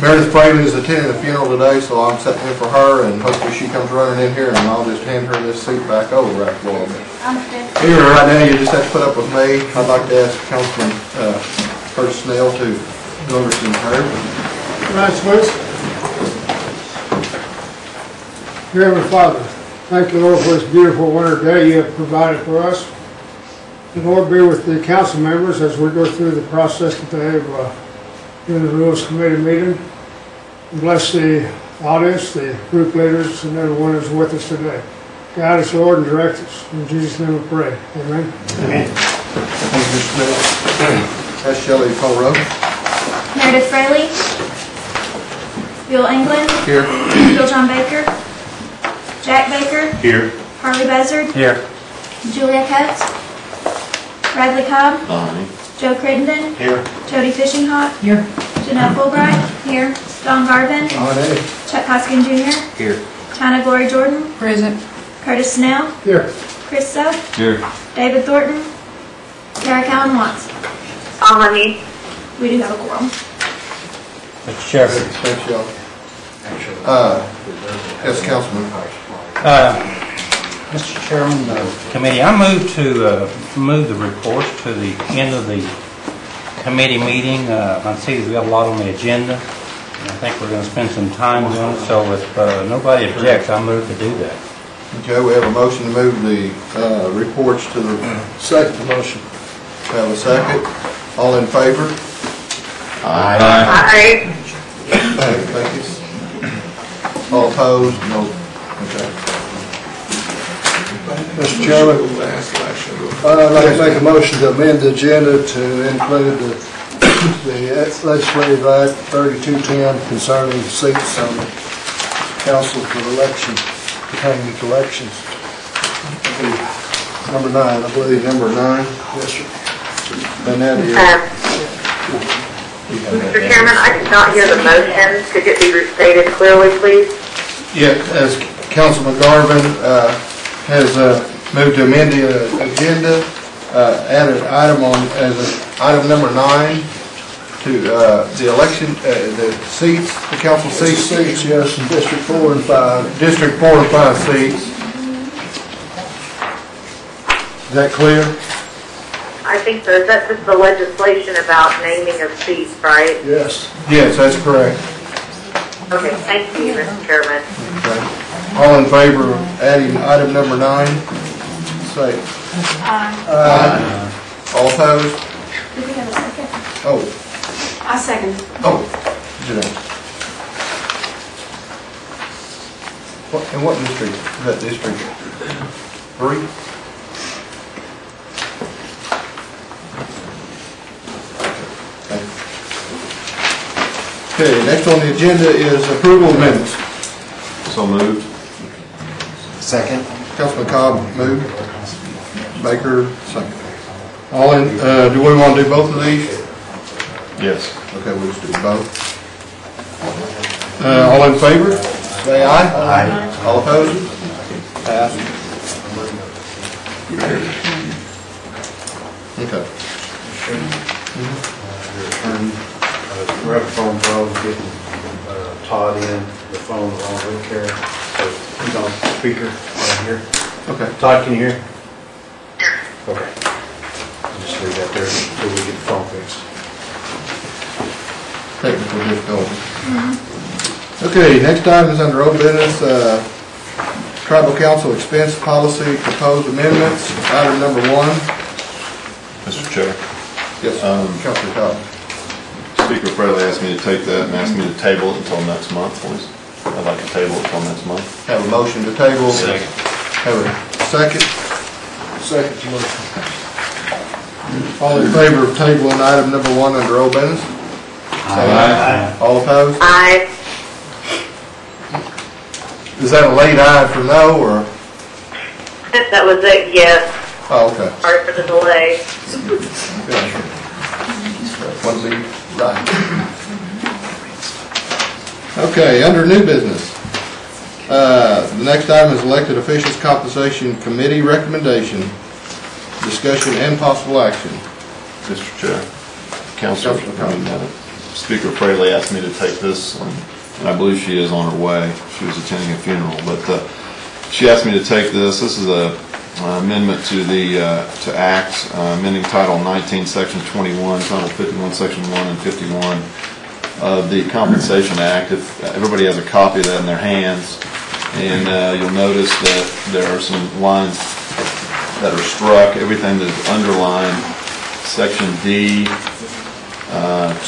Meredith Fraley is attending the funeral today, so I'm sitting in for her, and hopefully she comes running in here, and I'll just hand her this seat back over right for her. Here, right now, you just have to put up with me. I'd like to ask Councilman Curtis Snell to go over some prayer. Rise, please. Dear Heavenly Father, thank you, Lord, for this beautiful winter day you have provided for us. And Lord, be with the council members as we go through the process today of doing the Rules Committee meeting. And bless the audience, the group leaders, and everyone who's with us today. Guide us, Lord, and direct us. In Jesus' name we pray. Amen. Amen. Thank you, Mr. Smith. That's Shelley Cole Road. Meredith Fraley. Bill England. Here. Bill John Baker. Jack Baker. Here. Harley Buzzard. Here. Julia Coates. Bradley Cobb. Aye. Joe Crittenden. Here. Jody Fishinghawk. Here. Janelle Fulbright. Here. Don Garvin. Aye. Chuck Hoskin Jr. Here. China Glory Jordan. Present. Curtis Snell. Here. Chris Soap. Here. David Thornton. Derek Allen Watts. Honey. We do have a quorum. Mr. Chairman. Thanks, y'all. Yes, Councilman. Mr. Chairman, committee, I move to move the reports to the end of the committee meeting. I see we've got a lot on the agenda, and I think we're going to spend some time doing it. So if nobody objects, I move to do that. Okay, we have a motion to move the reports to the second motion. We have a second. All in favor? Aye. Aye. Thank you. All opposed? No. Okay. Mr. Chairman, I'd like to make a motion to amend the agenda to include the Legislative Act 3210 concerning seats on the Council for Election, pertaining to elections. Number 9, I believe. Number 9. Yes, sir. And that is. Mr. Chairman, I did not hear the motion. Could it be restated clearly, please? Yeah, as Councilman Garvin has moved to amend the agenda, add an item on as item number 9 to the election, the seats, the council seats. Seats, yes, in District 4 and 5. District 4 and 5 seats. Is that clear? I think so. Is that just the legislation about naming of seats, right? Yes. Yes, that's correct. Okay, thank you, Mr. Chairman. Okay. All in favor of adding item number 9? Say aye. All opposed? Do we have a second? Oh. I second. Oh. In what district is that district? 3? Okay, next on the agenda is approval of minutes. So moved. Second. Councilman Cobb moved. Baker, second. All in, do we want to do both of these? Yes. Okay, we'll just do both. All in favor? Say aye. Aye. All opposed? Passed. Okay. We're having phone problems getting Todd in, the phone along with Karen, so he's on speaker right here. Okay. Todd, can you hear? Okay. I'll just leave that there until we get the phone fixed. Technical difficulty. Okay, next item is under old business, Tribal Council Expense Policy Proposed Amendments, item number 1. Mr. Chair. Yes, Councilor Cobb. Speaker Fraley asked me to take that and asked me to table it until next month, please. I'd like to table it until next month. Have a motion to table. Second. Have a second. Second motion. All in favor of tabling item number 1 under old business? Say aye. All opposed? Aye. Is that a late aye for no, or? That was it, yes. Oh, okay. Sorry for the delay. Gotcha. Want to be right. Okay, under new business. The next item is elected officials compensation committee recommendation, discussion and possible action. Mr. Chair. Councilor, Speaker Fraley asked me to take this, and I believe she is on her way. She was attending a funeral, but she asked me to take this. This is a amendment to the to Acts, amending Title 19, Section 21, Title 51, Section 1 and 51 of the Compensation Act. If everybody has a copy of that in their hands, and you'll notice that there are some lines that are struck. Everything that is underlined, Section D,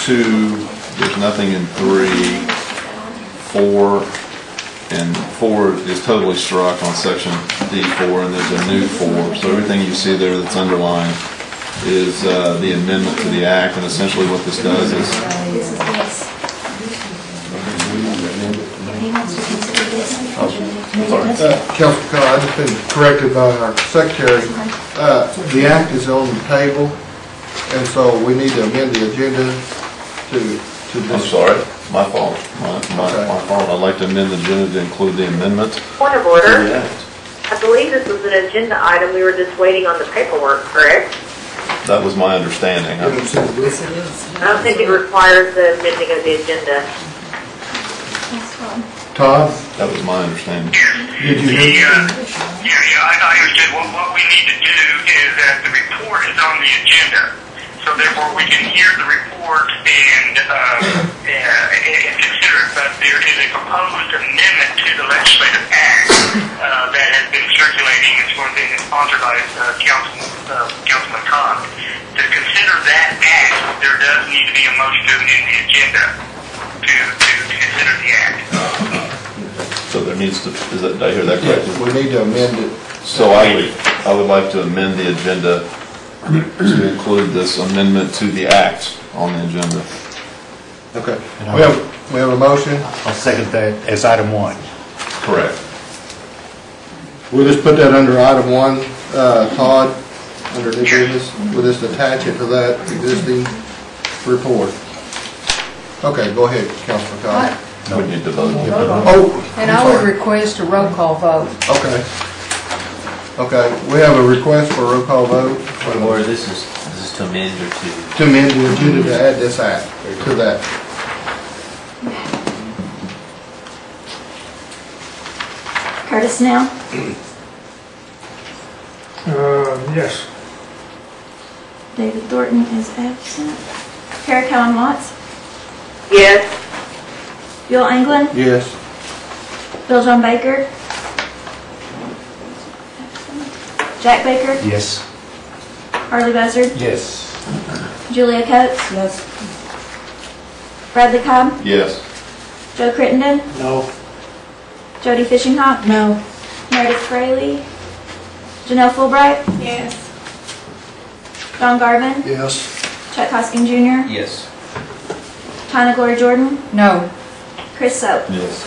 2, there's nothing in 3, 4, and 4 is totally struck on Section D4, and there's a new 4. So everything you see there that's underlined is the amendment to the Act, and essentially what this does is... Councilman Carr, I've just been corrected by our secretary. The act is on the table, and so we need to amend the agenda to I'm this. sorry, my fault. My fault. I'd like to amend the agenda to include the amendment Point of to order. the Act. I believe this was an agenda item. We were just waiting on the paperwork, correct? That was my understanding. I don't think it requires the amending of the agenda. Todd, That was my understanding. did you hear? I understand. What we need to do is that the report is on the agenda, so therefore we can hear the report and consider it. But there is a proposed amendment to the legislative act that has been circulating. It's going to be sponsored by Councilman Cobb. To consider that act, there does need to be a motion to amend the agenda to consider the act. So there needs to, did I hear that correctly? We need to amend it. So I would like to amend the agenda to include this amendment to the Act on the agenda. Okay. We have a motion. I'll second that as item 1. Correct. We'll just put that under item 1, Todd, under new business. We'll just attach it to that existing report. Okay, go ahead, Councilman Cobb. We need to vote. Oh, And I would request a roll call vote. okay. Okay, we have a request for a roll call vote. Or this is to amend or to... To amend the agenda to add this act to that. Curtis Snell, Yes. David Thornton is absent. Kara Cowan Watts, Yes. Bill Anglin, Yes. Bill John Baker, Jack Baker, Yes. Harley Buzzard, Yes. Julia Coates, Yes. Bradley Cobb, Yes. Joe Crittenden, No. Jody Fishinghawk, No. Meredith Fraley, Janelle Fulbright, Yes. Don Garvin, Yes. Chuck Hosking Jr., Yes. Tana Glory Jordan, No. Chris Soap. Yes.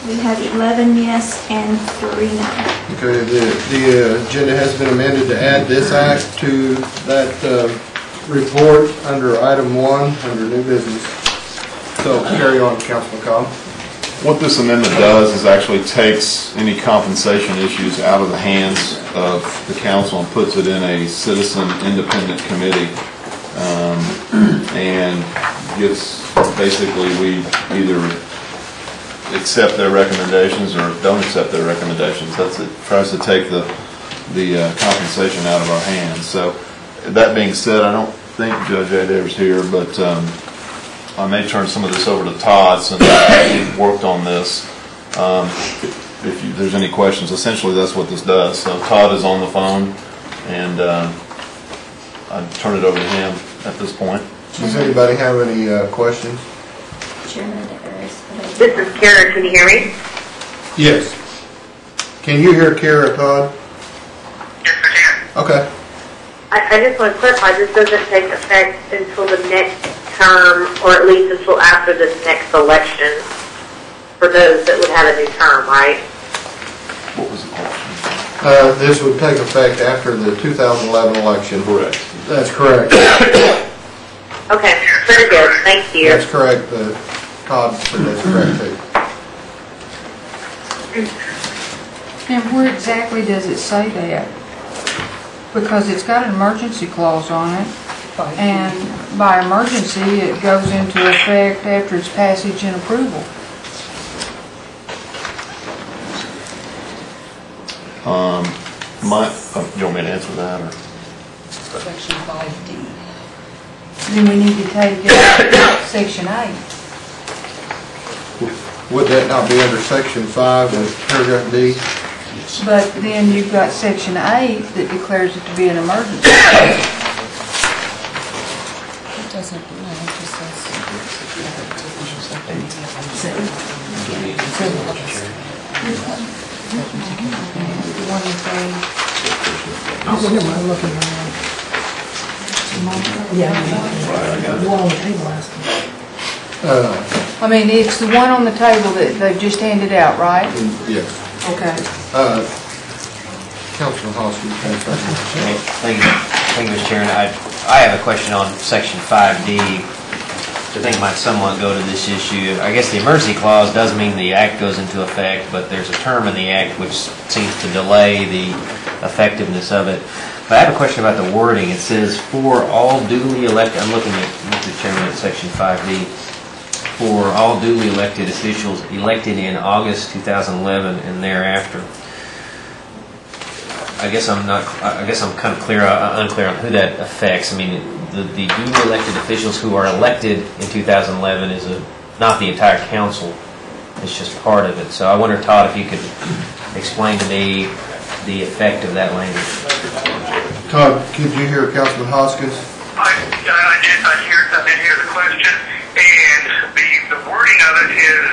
We have 11 yes and 3 no. Okay, the agenda has been amended to add this act to that report under item 1, under new business. So carry on, Councilman Cobb. What this amendment does is actually takes any compensation issues out of the hands of the council and puts it in a citizen independent committee. And gives, basically, we either accept their recommendations or don't accept their recommendations. That's it. Tries to take the compensation out of our hands. So that being said, I don't think Judge Adair's here, but I may turn some of this over to Todd since he worked on this. If there's any questions, essentially that's what this does. So Todd is on the phone, and I'd turn it over to him at this point. Does anybody have any questions? Chairman of the Earth. This is Karen. Can you hear me? Yes. Can you hear Kara, Todd? Yes, I can. Okay. I just want to clarify, this doesn't take effect until the next term, or at least until after this next election, for those that would have a new term, right? What was the question? This would take effect after the 2011 election. Correct. That's correct. Okay, very good. Thank you. That's correct. Todd said that's correct too. And where exactly does it say that? Because it's got an emergency clause on it, and by emergency, it goes into effect after its passage and approval. Do you want me to answer that, or? Section 5D. Then we need to take Section 8. Would that not be under section 5 of paragraph D? But then you've got Section 8 that declares it to be an emergency. It doesn't, no, it just says. I mean, it's the one on the table that they've just handed out, right? Yes. Okay. Councilman Hoskins. Thank you, Mr. Chairman. I have a question on section 5D, which I think might somewhat go to this issue. I guess the emergency clause does mean the act goes into effect, but there's a term in the act which seems to delay the effectiveness of it. But I have a question about the wording. It says, for all duly elected, I'm looking at, Mr. Chairman, at section 5D, for all duly elected officials elected in August 2011 and thereafter. I guess I'm kind of unclear on who that affects. I mean, the duly elected officials who are elected in 2011 is not the entire council. It's just part of it. So I wonder, Todd, if you could explain to me the effect of that language. Todd, could you hear Councilman Hoskins? I did hear the question, and the wording of it is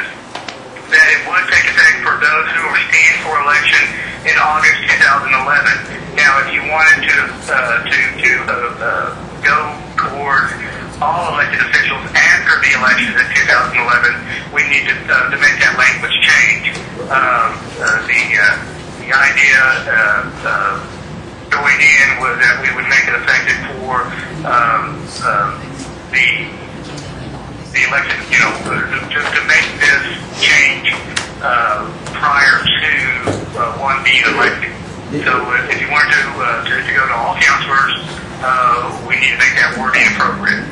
that it would take effect for those who are standing for election in August 2011. Now, if you wanted to go towards all elected officials after the election in 2011, we need to make that language change. The idea going in was that we would make it effective for the election, to make this change prior to one being elected. So if you wanted to go to all councilors, we need to make that wording appropriate.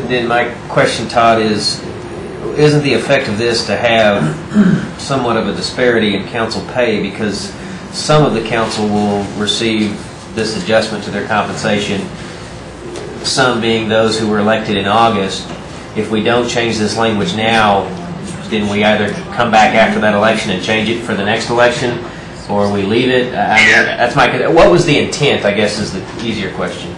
Then my question, Todd, isn't the effect of this to have somewhat of a disparity in council pay, because some of the council will receive this adjustment to their compensation, some being those who were elected in August. If we don't change this language now, then we either come back after that election and change it for the next election, or we leave it. That's what was the intent, I guess, is the easier question.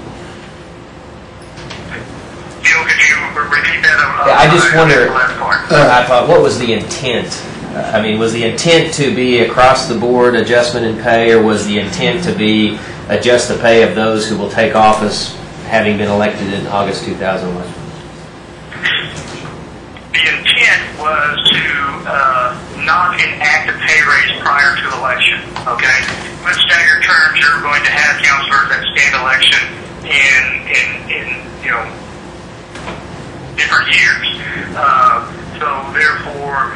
Could you repeat that? I just wonder, I thought, what was the intent? I mean, was the intent to be across the board adjustment in pay, or was the intent to be adjust the pay of those who will take office having been elected in August 2011? The intent was to not enact a pay raise prior to election, okay? With staggered terms, you're going to have councilors that stand election in different years. So therefore,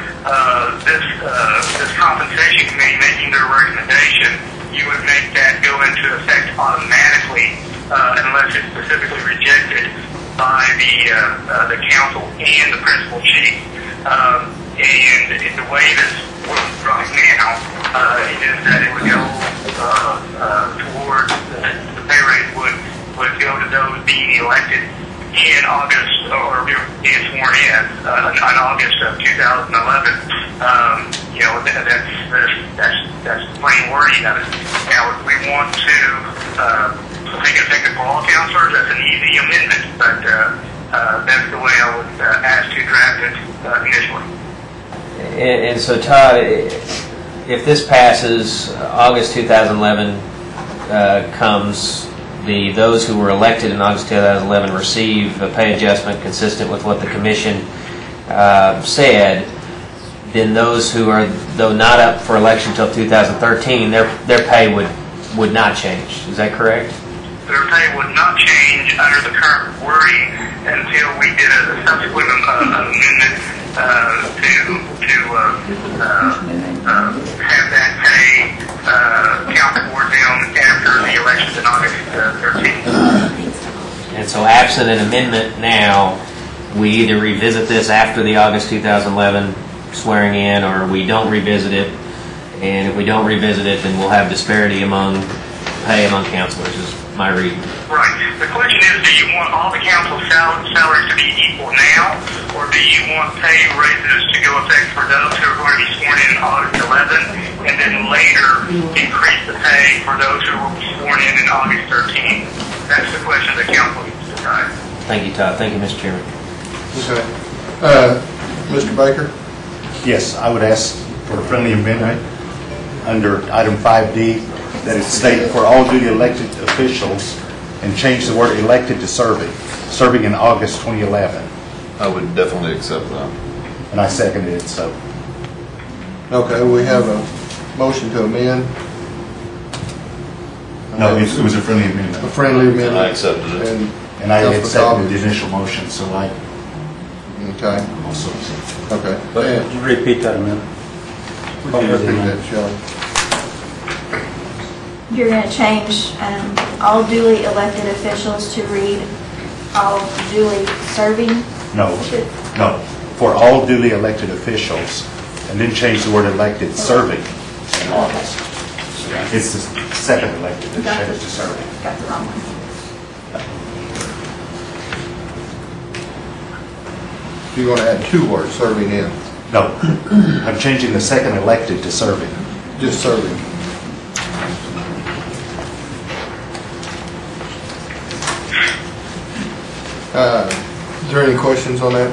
this compensation committee making their recommendation, you would make that go into effect automatically unless it's specifically rejected by the council and the principal chief. And the way this works right now is that it would go towards the pay raise would go to those being elected in August, or being sworn in August of 2011. That's plain wording of it. Now, if we want to make it effective for all councilors, that's an easy amendment, but that's the way I would ask to draft it initially. And so, Todd, if this passes, August 2011 comes, those who were elected in August 2011 receive a pay adjustment consistent with what the commission said, then those who are, though not up for election until 2013, their pay would not change. Is that correct? Their pay would not change under the current wording until we did a subsequent amendment to have that pay count for them after the election in August And so absent an amendment now, we either revisit this after the August 2011 swearing in, or we don't revisit it. And if we don't revisit it, then we'll have disparity among pay among councilors, is my reading. Right. The question is, do you want all the council salaries to be equal now, or do you want pay raises to go effect for those who are going to be sworn in August 11, and then later increase the pay for those who will be sworn in August 13? That's the question the council needs to decide. Thank you, Todd. Thank you, Mr. Chairman. Okay. Mr. Baker? Yes, I would ask for a friendly amendment under item 5D that it state for all duly elected officials and change the word elected to serving in August 2011. I would definitely accept that. And I seconded it, so. Okay, we have a motion to amend. No, it was a friendly amendment. A friendly amendment. And I accepted it. And I had Councilman seconded Cobb. the initial motion, so I Okay, also. okay. Could you repeat that amendment? Repeat that, Shelley. You're going to change all duly elected officials to read all duly serving? No, for all duly elected officials, and then change the word elected serving in August. It's the second elected that changed to serving. Got the wrong one. You want to add two words, serving in? No, I'm changing the second elected to serving. Just serving. Is there any questions on that?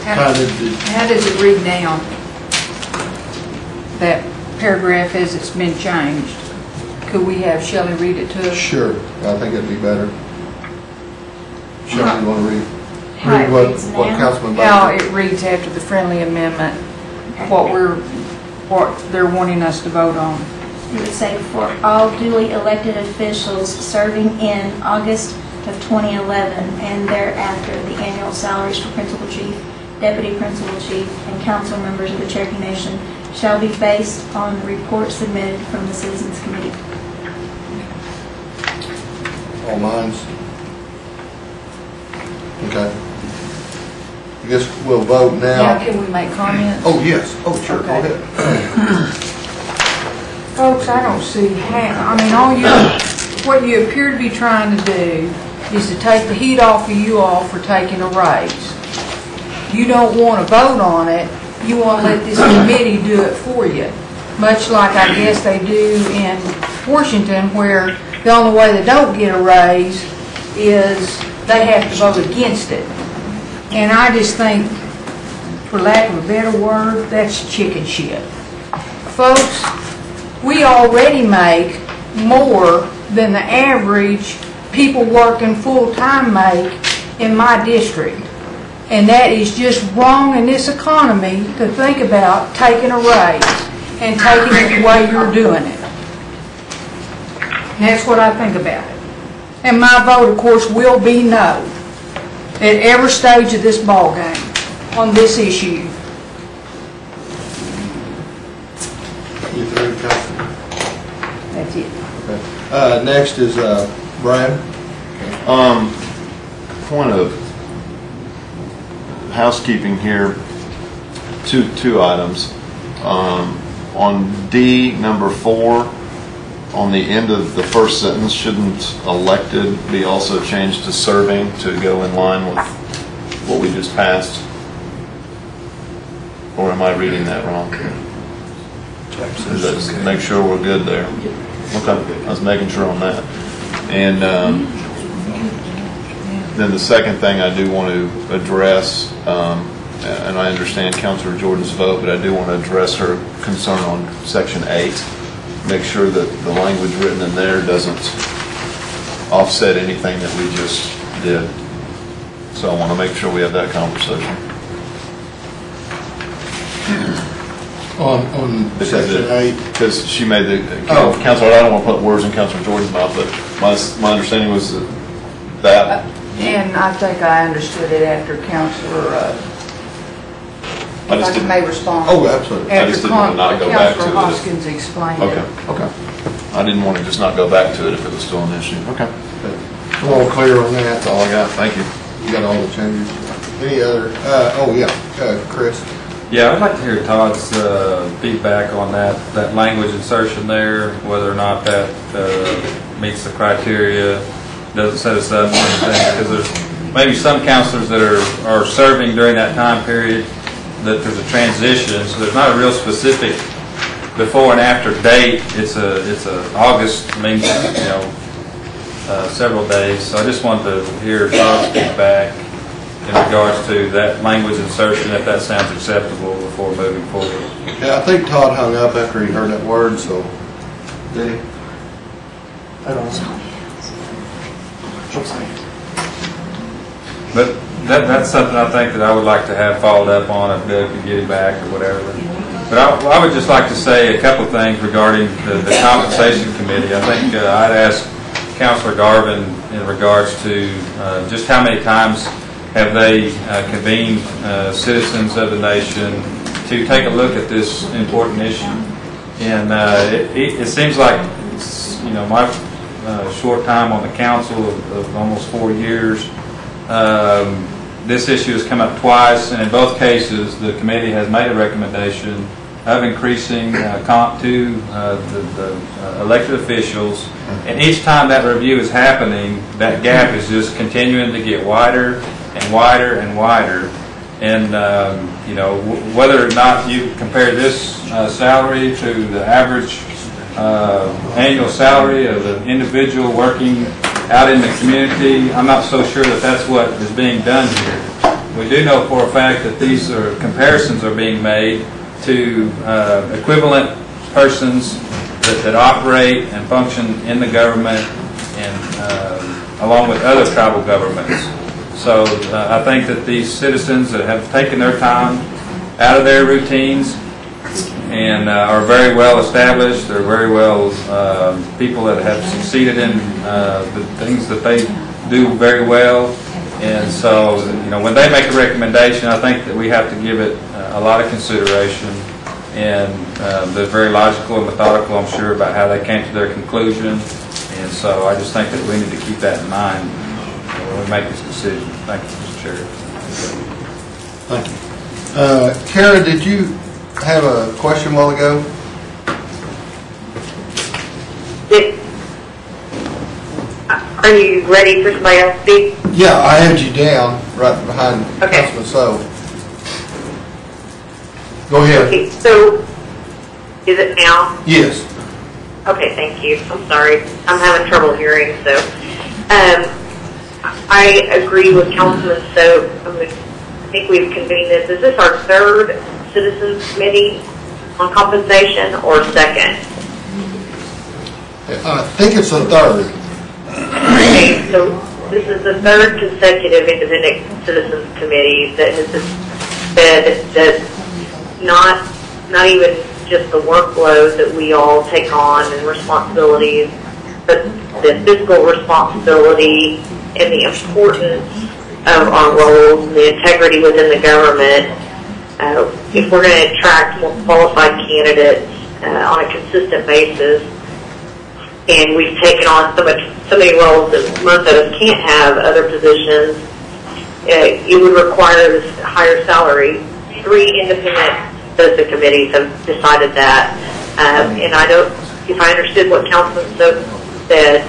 How does it read now? That paragraph as it's been changed. Could we have Shelley read it to us? Sure, I think it'd be better. Shelley, you want to read? How it Read reads what now? Councilman How Baker? it reads after the friendly amendment, what they're wanting us to vote on. It would say, for all duly elected officials serving in August of 2011 and thereafter, the annual salaries for principal chief, deputy principal chief, and council members of the Cherokee Nation shall be based on the report submitted from the Citizens Committee. All minds? Okay. I guess we'll vote Now, now. can we make comments? Oh, yes. Oh, sure, go Okay. ahead. Folks, I don't see how, what you appear to be trying to do is to take the heat off of you all for taking a raise. You don't want to vote on it, you want to let this committee do it for you. Much like I guess they do in Washington, where the only way they don't get a raise is they have to vote against it. And I just think, for lack of a better word, that's chicken shit. Folks, we already make more than the average people working full-time make in my district. And that is just wrong in this economy to think about taking a raise and taking it the way you're doing it. And that's what I think about it. And my vote, of course, will be no at every stage of this ballgame on this issue. You through, Councilman? That's it. Okay. Next is Brad. Point of housekeeping here, two items. On D, number 4, on the end of the first sentence, shouldn't elected be also changed to serving to go in line with what we just passed? Or am I reading that wrong? Let's make sure we're good there. Okay, I was making sure on that. And then the second thing I do want to address, and I understand Councilor Jordan's vote, but I do want to address her concern on Section 8. Make sure that the language written in there doesn't offset anything that we just did. So I want to make sure we have that conversation. On Section 8. Because she made the, Councilor, I don't want to put words in Councilor Jordan's mouth, but my understanding was that. And I think I understood it after Councilor, I just if I didn't. may respond. Oh, absolutely. I just didn't want to not go back to Councilor it. Hoskins explained Okay, it. okay. I didn't want to just not go back to it if it was still an issue. Okay. I'm all clear on that. That's all I got, thank you. You got all the changes. Any other, Chris? Yeah, I'd like to hear Todd's feedback on that language insertion there, whether or not that meets the criteria, doesn't set us up for anything, because there's maybe some counselors that are serving during that time period, that there's a transition, so there's not a real specific before and after date. It's a August means, several days. So I just wanted to hear Todd's feedback in regards to that language insertion, if that sounds acceptable before moving forward. Yeah, I think Todd hung up after he heard that word, so, did he? I don't know. But that's something I think that I would like to have followed up on if Doug could get it back or whatever. But I would just like to say a couple of things regarding the compensation committee. I think I'd ask Councilor Garvin in regards to just how many times have they convened citizens of the nation to take a look at this important issue. And it seems like, my short time on the council of almost 4 years, this issue has come up twice, and in both cases, the committee has made a recommendation of increasing comp to the elected officials. And each time that review is happening, that gap is just continuing to get wider and wider and wider. And, whether or not you compare this salary to the average annual salary of an individual working out in the community, I'm not so sure that that's what is being done here. We do know for a fact that these comparisons are being made to equivalent persons that operate and function in the government and along with other tribal governments. So I think that these citizens that have taken their time out of their routines and are very well established, they're very well people that have succeeded in the things that they do very well. And so, when they make a recommendation, I think that we have to give it a lot of consideration. And they're very logical and methodical, I'm sure, about how they came to their conclusion. And so I just think that we need to keep that in mind when we make this decision. Thank you, Mr. Chair. Thank you. Kara, did you have a question a while ago? Are you ready for somebody else to speak? Yeah, I had you down right behind Councilman So. Go ahead. Okay, so is it now? Yes. Okay, thank you. I'm sorry. I'm having trouble hearing, so. I agree with Councilman So. I think we've convened this. Is this our third Citizens Committee on compensation or second? I think it's the third. Okay, so this is the third consecutive Independent Citizens Committee that has said that not even just the workload that we all take on and responsibilities, but the fiscal responsibility and the importance of our roles and the integrity within the government. If we're going to attract more qualified candidates on a consistent basis, and we've taken on so many roles that most of us can't have other positions, it would require this higher salary. 3 independent citizen committees have decided that, and if I understood what Councilman Stokes said,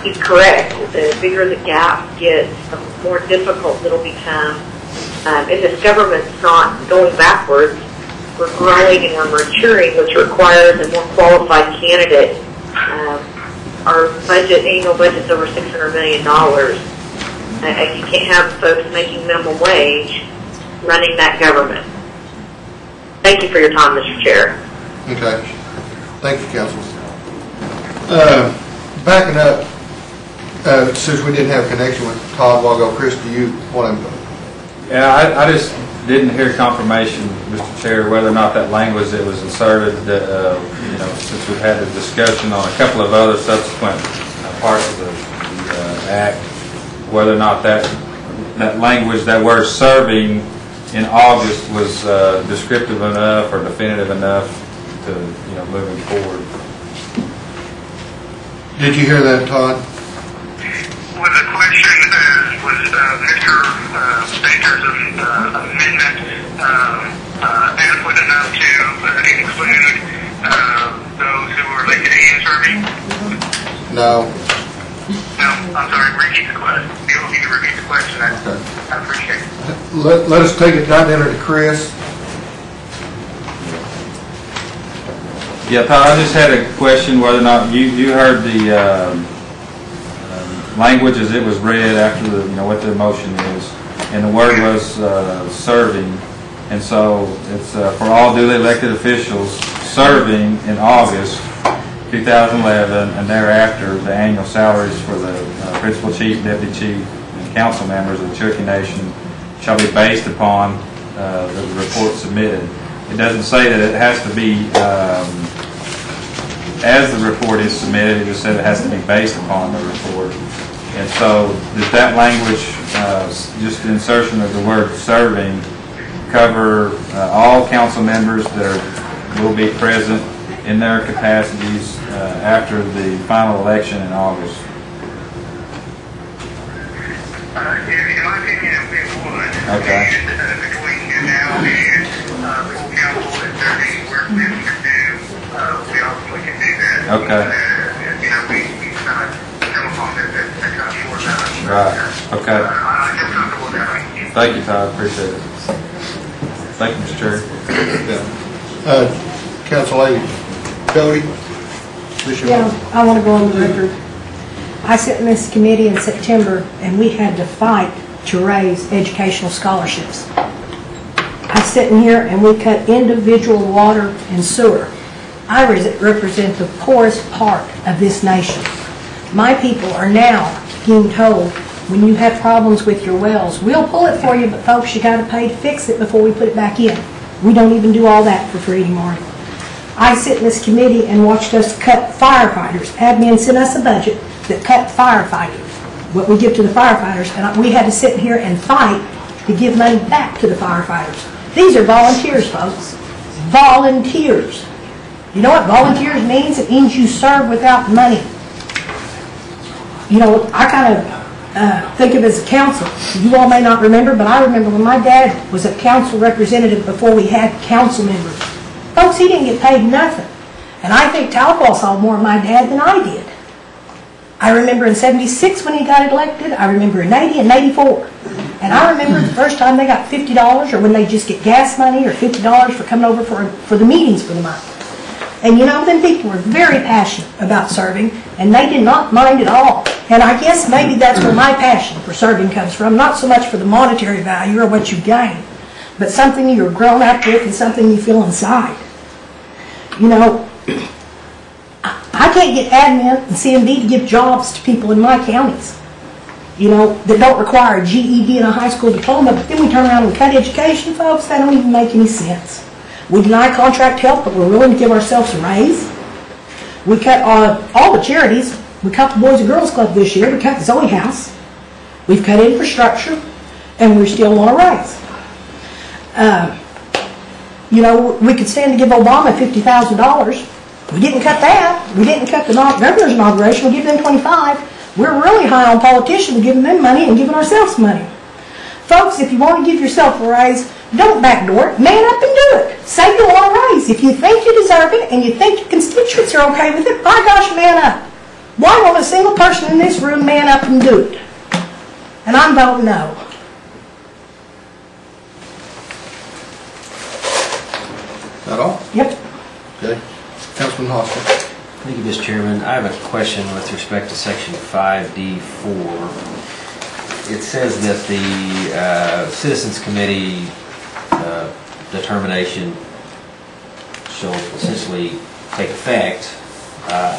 he's correct. The bigger the gap gets, the more difficult it'll become. And this government's not going backwards. We're growing and we're maturing, which requires a more qualified candidate. Our annual budget's over $600 million. And you can't have folks making minimum wage running that government. Thank you for your time, Mr. Chair. Okay. Thank you, Councilman. Backing up, since we didn't have a connection with Todd a while ago, Chris, do you want to? Yeah, I just didn't hear confirmation, Mr. Chair, whether or not that language that was inserted, since we've had a discussion on a couple of other subsequent parts of the Act, whether or not that language, that word serving in August was descriptive enough or definitive enough to, moving forward. Did you hear that, Todd? was a question, was Mr. Baker's amendment adequate enough to include those who were elected and serving? No. No, I'm sorry, repeat the question. If you can repeat the question, I appreciate it. Let us take it down there to Chris. Yeah, Todd, I just had a question whether or not you heard the language as it was read after the, what the motion is, and the word was serving, and so it's for all duly elected officials serving in August 2011 and thereafter, the annual salaries for the principal chief, deputy chief, and council members of the Cherokee Nation shall be based upon the report submitted. It doesn't say that it has to be as the report is submitted, it just said it has to be based upon the report. And so does that language, just the insertion of the word serving, cover all council members that will be present in their capacities after the final election in August? In my opinion, it would. Okay. And between you now and full council, if there's any work that we can do, we obviously can do that. Okay. We kind of come upon that kind of short time. Right. Okay. I feel comfortable with that. Thank you, Todd. Appreciate it. Thank you, Mr. Chair. Council Lady Cody. Yeah, I want to go on the record. I sat in this committee in September, and we had to fight to raise educational scholarships. I sit in here, and we cut individual water and sewer. I represent the poorest part of this nation. My people are now being told, when you have problems with your wells, we'll pull it for you, but folks, you got to pay to fix it before we put it back in. We don't even do all that for free anymore. I sit in this committee and watched us cut firefighters. Admin sent us a budget that cut firefighting, what we give to the firefighters, and we had to sit here and fight to give money back to the firefighters. These are volunteers, folks. Volunteers. You know what volunteers means? It means you serve without money. I kind of think of it as a council. You all may not remember, but I remember when my dad was a council representative before we had council members. Folks, he didn't get paid nothing. And I think Talpal saw more of my dad than I did. I remember in '76 when he got elected. I remember in '80 and '84. And I remember the first time they got $50, or when they just get gas money, or $50 for coming over for the meetings for the month. And them people were very passionate about serving, and they did not mind at all. And I guess maybe that's where my passion for serving comes from, not so much for the monetary value or what you gain, but something you're grown up with and something you feel inside. I can't get admin and CMB to give jobs to people in my counties, that don't require a GED and a high school diploma, but then we turn around and cut education, folks. That don't even make any sense. We deny contract help, but we're willing to give ourselves a raise. We cut all the charities. We cut the Boys and Girls Club this year. We cut the Zoe House. We've cut infrastructure, and we still want a raise. We could stand to give Obama $50,000. We didn't cut that. We didn't cut the governor's inauguration. We give them $25,000. We're really high on politicians giving them money and giving ourselves money. Folks, if you want to give yourself a raise, don't backdoor it. Man up and do it. Say you want a raise. If you think you deserve it and you think your constituents are okay with it, by gosh, man up. Why won't a single person in this room man up and do it? And I'm voting no. That all? Yep. Okay. Councilman Hoskins. Thank you, Mr. Chairman. I have a question with respect to Section 5D4. It says that the Citizens Committee determination shall essentially take effect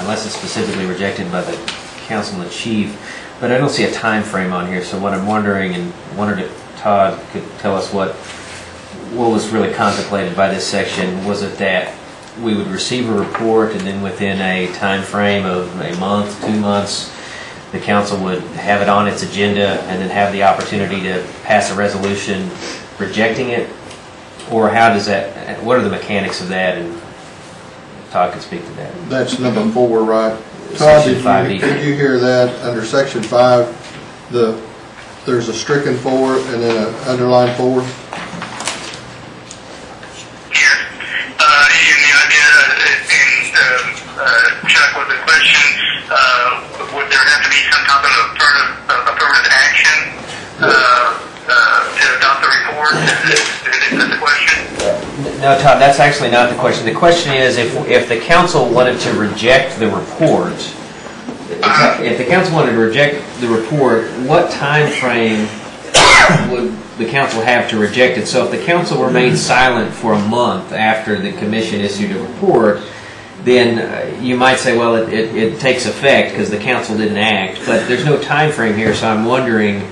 unless it's specifically rejected by the council in chief. But I don't see a time frame on here, so what I'm wondering, and wondered if Todd could tell us what was really contemplated by this section. Was it that we would receive a report and then within a time frame of a month, 2 months, the council would have it on its agenda and then have the opportunity to pass a resolution rejecting it? Or how does that, what are the mechanics of that? And Todd could speak to that. That's number 4, right? Todd, did you hear that under Section 5? there's a stricken 4 and then an underlined 4. Chuck, with the question, would there have to be some type of affirmative action to adopt the report? Is that the question? No, Todd, that's actually not the question. The question is if the council wanted to reject the report, if the council wanted to reject the report, what time frame would the council have to reject it? So if the council remained silent for a month after the commission issued a report, then you might say, well, it takes effect because the council didn't act. But there's no time frame here, so I'm wondering,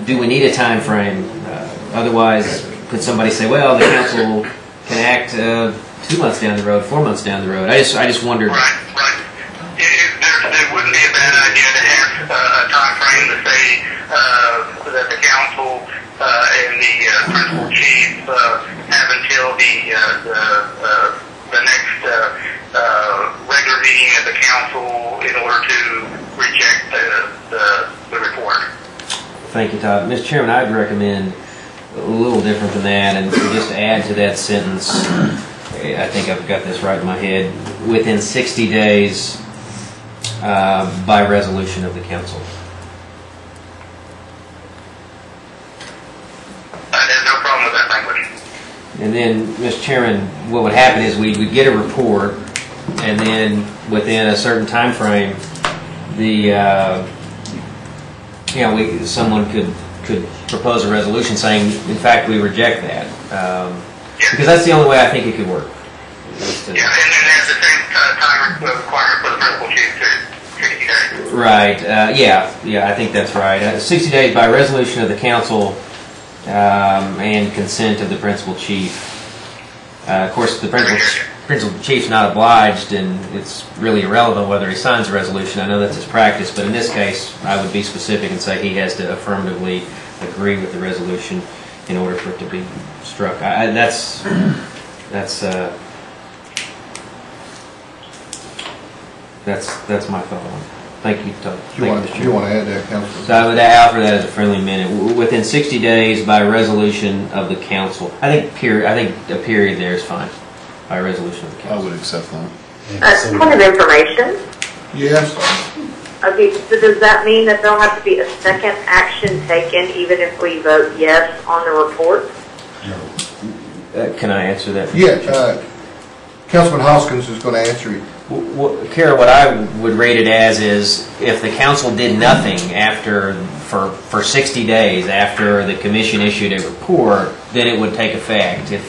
do we need a time frame? Otherwise, could somebody say, well, the council can act 2 months down the road, 4 months down the road? I just wondered. Right. There wouldn't be a bad idea to have a time frame to say that the council and the principal chief have until the next regular meeting of the council in order to reject the report. Thank you, Todd. Mr. Chairman, I'd recommend a little different than that, and just to add to that sentence, I think I've got this right in my head, within 60 days by resolution of the council. There's no problem with that language. And then, Mr. Chairman, what would happen is we would get a report, and then within a certain time frame, someone could propose a resolution saying, in fact, we reject that, because that's the only way I think it could work. And then there's the same time requirement for the principal chief to 60 days. Right. Yeah, I think that's right. 60 days by resolution of the council. And consent of the principal chief. Of course, the principal chief's not obliged, and it's really irrelevant whether he signs a resolution. I know that's his practice, but in this case, I would be specific and say he has to affirmatively agree with the resolution in order for it to be struck. That's my thought on it. Thank you, Todd. Do you want to add that, Councilman? So I would offer that as a friendly amendment. Within 60 days by resolution of the council. I think a period there is fine. By resolution of the council. I would accept that. Point of information. Yes. Okay, so does that mean that there'll have to be a second action taken even if we vote yes on the report? Can I answer that? Yeah. Councilman Hoskins is going to answer you. Kara, what I would rate it as is if the council did nothing for 60 days after the commission issued a report, then it would take effect. If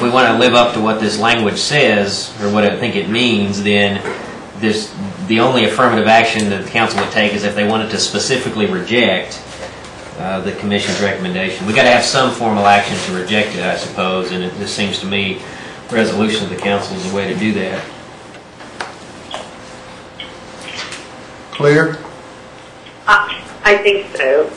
we want to live up to what this language says or what I think it means, then the only affirmative action that the council would take is if they wanted to specifically reject the commission's recommendation. We got to have some formal action to reject it, I suppose, and it just seems to me resolution of the council is a way to do that. Clear? I think so.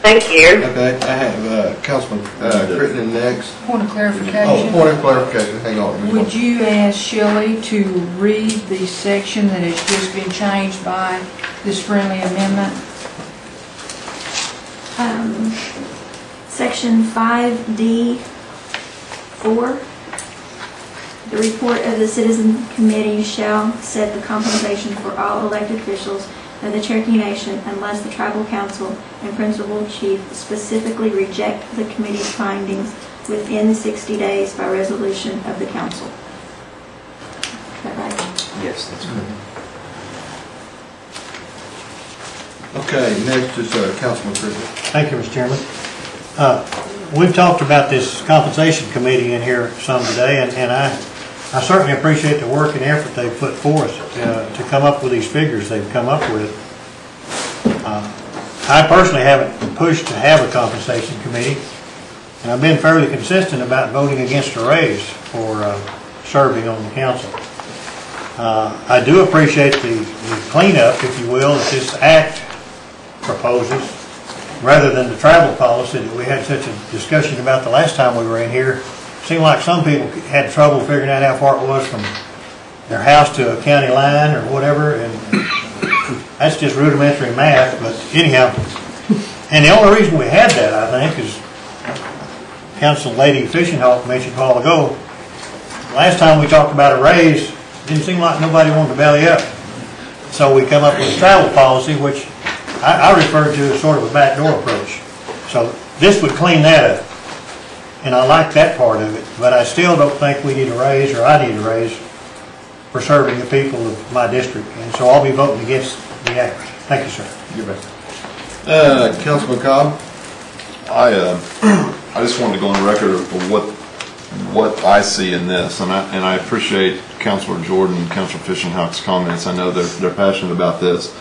Thank you. Okay, I have Councilman Crittenden next. Point of clarification. Oh, point of clarification. Hang on. Would you ask Shelley to read the section that has just been changed by this friendly amendment? Section 5D. 4, the report of the Citizen Committee shall set the compensation for all elected officials of the Cherokee Nation unless the Tribal Council and Principal Chief specifically reject the committee's findings within 60 days by resolution of the council. Is that right? Yes, that's good. Okay, next is Councilman Crittenden. Thank you, Mr. Chairman. We've talked about this compensation committee in here some today, and I certainly appreciate the work and effort they've put forth to come up with these figures they've come up with. I personally haven't pushed to have a compensation committee, and I've been fairly consistent about voting against a raise for serving on the council. I do appreciate the cleanup, if you will, that this act proposes, rather than the travel policy that we had such a discussion about the last time we were in here. It seemed like some people had trouble figuring out how far it was from their house to a county line or whatever, and That's just rudimentary math, but anyhow. And the only reason we had that, I think, is Council Lady Fishing Hawk mentioned a while ago, last time we talked about a raise, it didn't seem like nobody wanted to belly up. So we come up with a travel policy, which I refer to as sort of a backdoor approach. So this would clean that up. And I like that part of it, but I still don't think we need a raise, or I need a raise, for serving the people of my district. And so I'll be voting against the act. Thank you, sir. You're right. Councilman Cobb? I just wanted to go on the record of what I see in this, and I appreciate Councilor Jordan and Councilor Fishing Hawk's comments. I know they're passionate about this,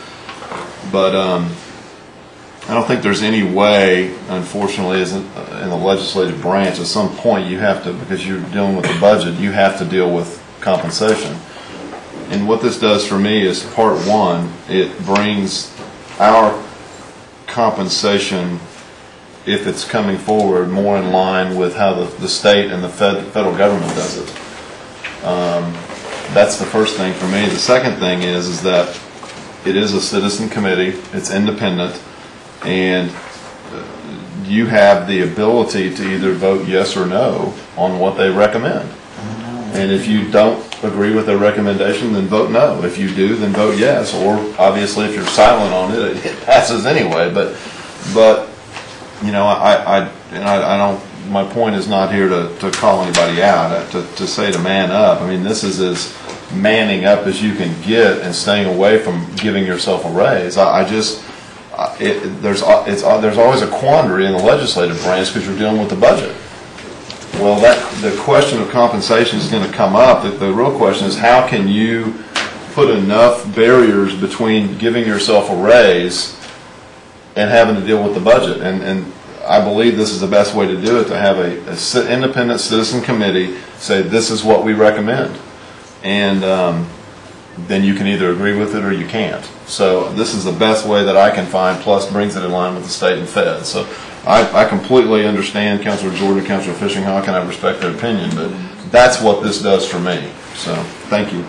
but I don't think there's any way, unfortunately, in the legislative branch, at some point you have to, because you're dealing with the budget, you have to deal with compensation. And what this does for me is, part one, it brings our compensation, if it's coming forward, more in line with how the state and the federal government does it. That's the first thing for me. The second thing is that it is a citizen committee, it's independent, and you have the ability to either vote yes or no on what they recommend. And if you don't agree with their recommendation, then vote no. If you do, then vote yes. Or obviously, if you're silent on it, it passes anyway. But you know, I don't. My point is not here to call anybody out. To say to man up. I mean, this is as manning up as you can get and staying away from giving yourself a raise. There's always a quandary in the legislative branch because you're dealing with the budget. Well, the question of compensation is going to come up. The real question is, how can you put enough barriers between giving yourself a raise and having to deal with the budget? And I believe this is the best way to do it, to have a independent citizen committee say, this is what we recommend. And then you can either agree with it or you can't. So this is the best way that I can find, plus brings it in line with the state and Fed. So I completely understand Councilor Jordan, Councilor Fishing Hawk, and I respect their opinion, but that's what this does for me. So, thank you.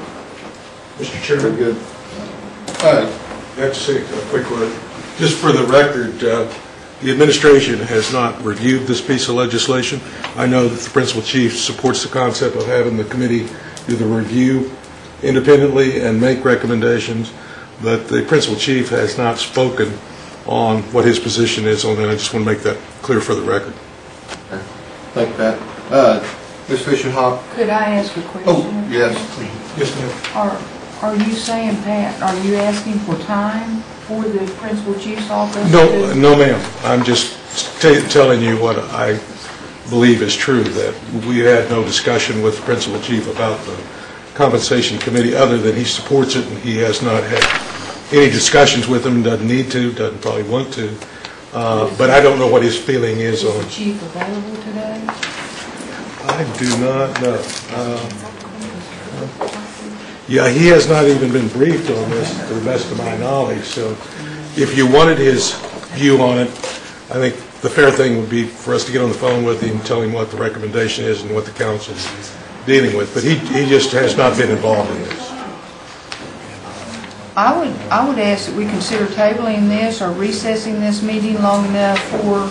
Mr. Chairman, Good. I have to say a quick word. Just for the record, the administration has not reviewed this piece of legislation. I know that the principal chief supports the concept of having the committee do the review independently and make recommendations, but the principal chief has not spoken on what his position is on that. I just want to make that clear for the record. Okay. Thank you, Pat. Ms. Fishing Hawk? Could I ask a question? Oh, yes. Yes, ma'am. Are you saying, Pat, are you asking for time for the principal chief's office? No, ma'am. I'm just telling you what I believe is true, that we had no discussion with the principal chief about the compensation committee other than he supports it, and he has not had any discussions with him, doesn't need to, doesn't probably want to, but I don't know what his feeling is on. Is the chief available today? I do not know. Yeah, he has not even been briefed on this, to the best of my knowledge, so if you wanted his view on it, I think the fair thing would be for us to get on the phone with him and tell him what the recommendation is and what the council is dealing with, but he just has not been involved in this. I would ask that we consider tabling this or recessing this meeting long enough for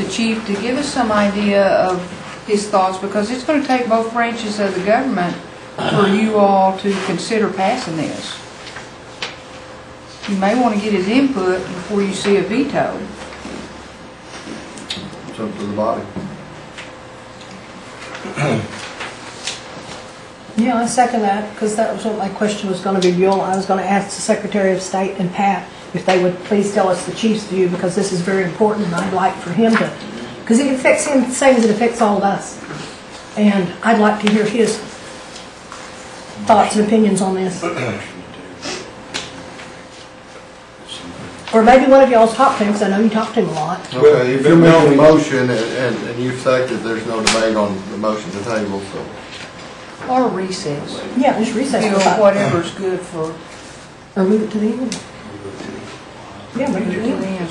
the chief to give us some idea of his thoughts, because it's going to take both branches of the government for you all to consider passing this. You may want to get his input before you see a veto. It's up to the body. Yeah, I second that, because that was what my question was going to be, Buell. I was going to ask the Secretary of State and Pat if they would please tell us the chief's view, because this is very important, and I'd like for him to, because it affects him the same as it affects all of us. And I'd like to hear his thoughts and opinions on this. Or maybe one of y'all's talked to him, because I know you talk to him a lot. Okay, if you're making a motion and you've seconded, there's no debate on the motion to table, so. Or recess. Yeah, just recess. You know, whatever's good for. Or move it to the end. Yeah, move it to the end.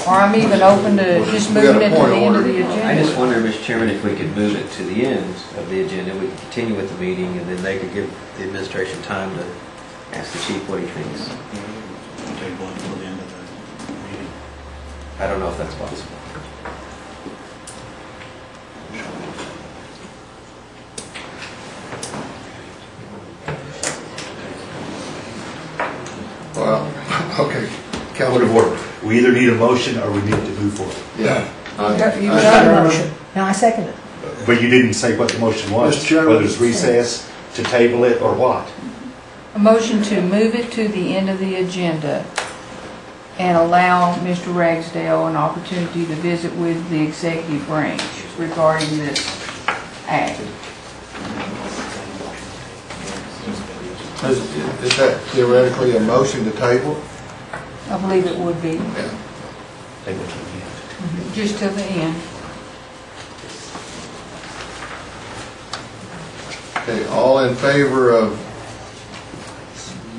Or I'm even open to just moving it to the end of the agenda. I just wonder, Mr. Chairman, if we could move it to the end of the agenda, we could continue with the meeting, and then they could give the administration time to ask the chief what he thinks. Table until the end of the meeting. I don't know if that's possible. Well, okay. Point of order. We either need a motion or we need to move forward. Yeah. You got a motion. Now I second it. But you didn't say what the motion was, Mr. Chairman. whether it's recess, to table it, or what. A motion to move it to the end of the agenda and allow Mr. Ragsdale an opportunity to visit with the executive branch regarding this act. Is that theoretically a motion to table? I believe it would be, Table to the end. just till the end. Okay, all in favor of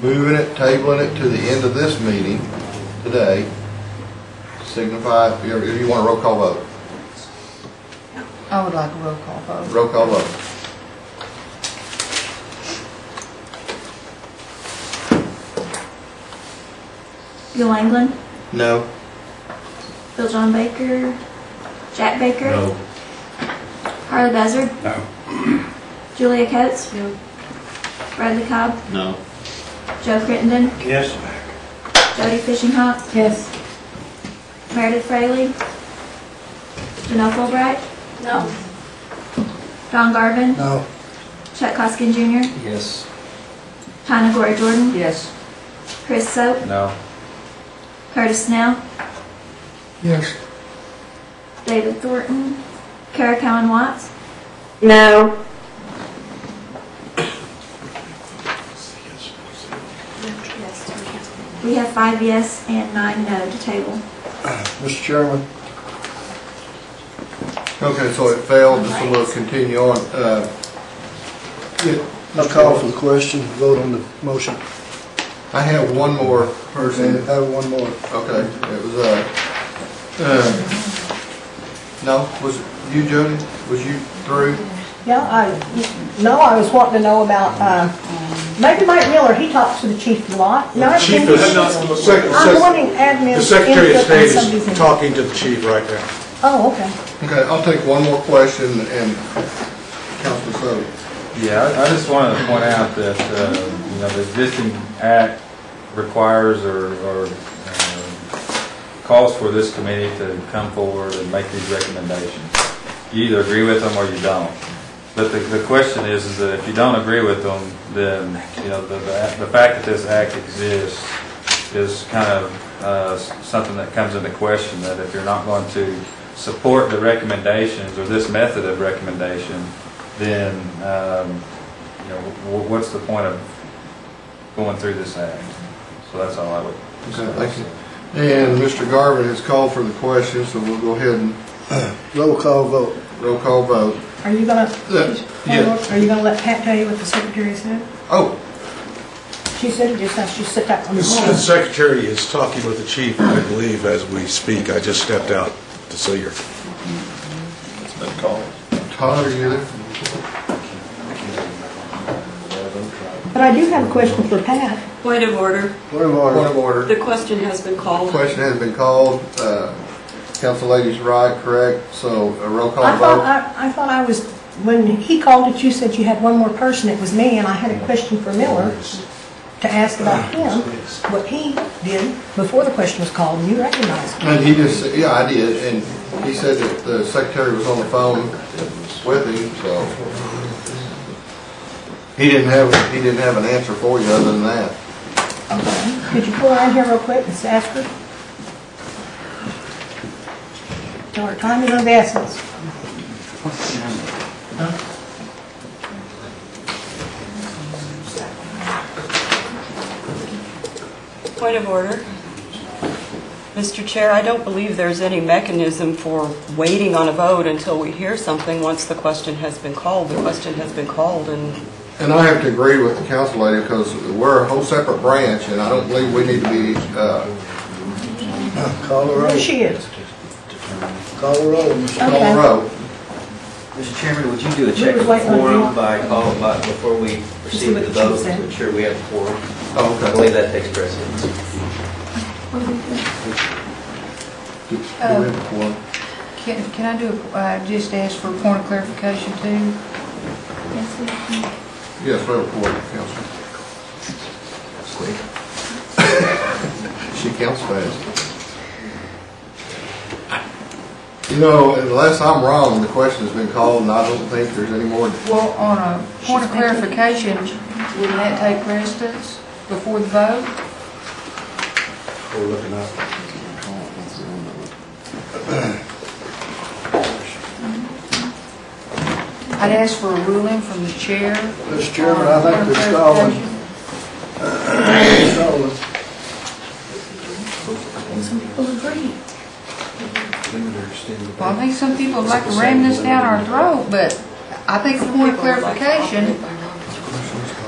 moving it, tabling it to the end of this meeting today, signify, if you want a roll call vote. I would like a roll call vote. Roll call vote. Bill England, No. Bill John Baker, Jack Baker, No. Harley Buzzard, No. Julia Coates, Bradley Cobb, No. Joe Crittenden, Yes. Jody Fishing Hawk, Yes. Meredith Fraley, Janelle Fulbright, No. Don Garvin, No. Chuck Hoskin Jr., Yes. Tina Gore Jordan, Yes. Chris Soap, No. Curtis Snell, Yes. David Thornton, Kara Cowan Watts, No. we have 5 yes and 9 no to table. Mr. Chairman, Okay, so it failed, so we'll continue on. I call for the question, vote on the motion. I have one more And person. I have one more. Okay, it was, no, was it you, Jody? Was you through? Yeah, I was wanting to know about, maybe Mike Miller, he talks to the chief a lot. No, The chief is not, I'm wanting admin. the Secretary of input on State somebody's is input. talking to the chief right now. Oh, okay. Okay, I'll take one more question and Councilman Soto. Yeah, I just wanted to point out that, the existing act requires or calls for this committee to come forward and make these recommendations. You either agree with them or you don't. But the question is that if you don't agree with them, then, the fact that this act exists is kind of something that comes into question, that if you're not going to support the recommendations or this method of recommendation, then what's the point of going through this act? So that's all I would say. Okay, thank you. And Mr. Garvin has called for the question, so we'll go ahead and Roll call vote. roll call vote. Are you gonna, Yeah. are you gonna let Pat tell you what the secretary said? Oh, She said just has to sit back on the The phone. secretary is talking with the chief, I believe, as we speak. I just stepped out to see her. It's been called. Todd, are you there? But I do have a question for Pat. Point of order. Point of Point order. of order. The question has been called. Question has been called. Council lady's right, correct? So a roll call I vote. thought I was, when he called it, you said you had one more person, it was me, and I had a question for Miller to ask about him, what he did before the question was called, and you recognized him. And he just, yeah, I did, and he said that the secretary was on the phone with him, so he didn't have an answer for you other than that. Okay. Could you pull her in here real quick and ask her? Tell her time is of the essence. Point of order. Mr. Chair, I don't believe there's any mechanism for waiting on a vote until we hear something once the question has been called. The question has been called, and I have to agree with the council lady because we're a whole separate branch, and I don't believe we need to be, Call the roll. There she is. Call the roll. on the road. Mr. Chairman, would you do a check We of were waiting on quorum you. before we proceed with the what the chief vote said. to ensure we have a quorum? Oh, okay. I believe that takes precedence. Can I do, just ask for a point of clarification too? Yes, we have a report, Council. She counts fast. You know, unless I'm wrong, the question's been called, and I don't think there's any more. Well, on a point of clarification, wouldn't that take precedence before the vote? We're looking up. I'd ask for a ruling from the chair. Mr. Chairman, I think they're stalling. Some people agree. Well, I think some people would like to ram this down our throat, but I think the point of clarification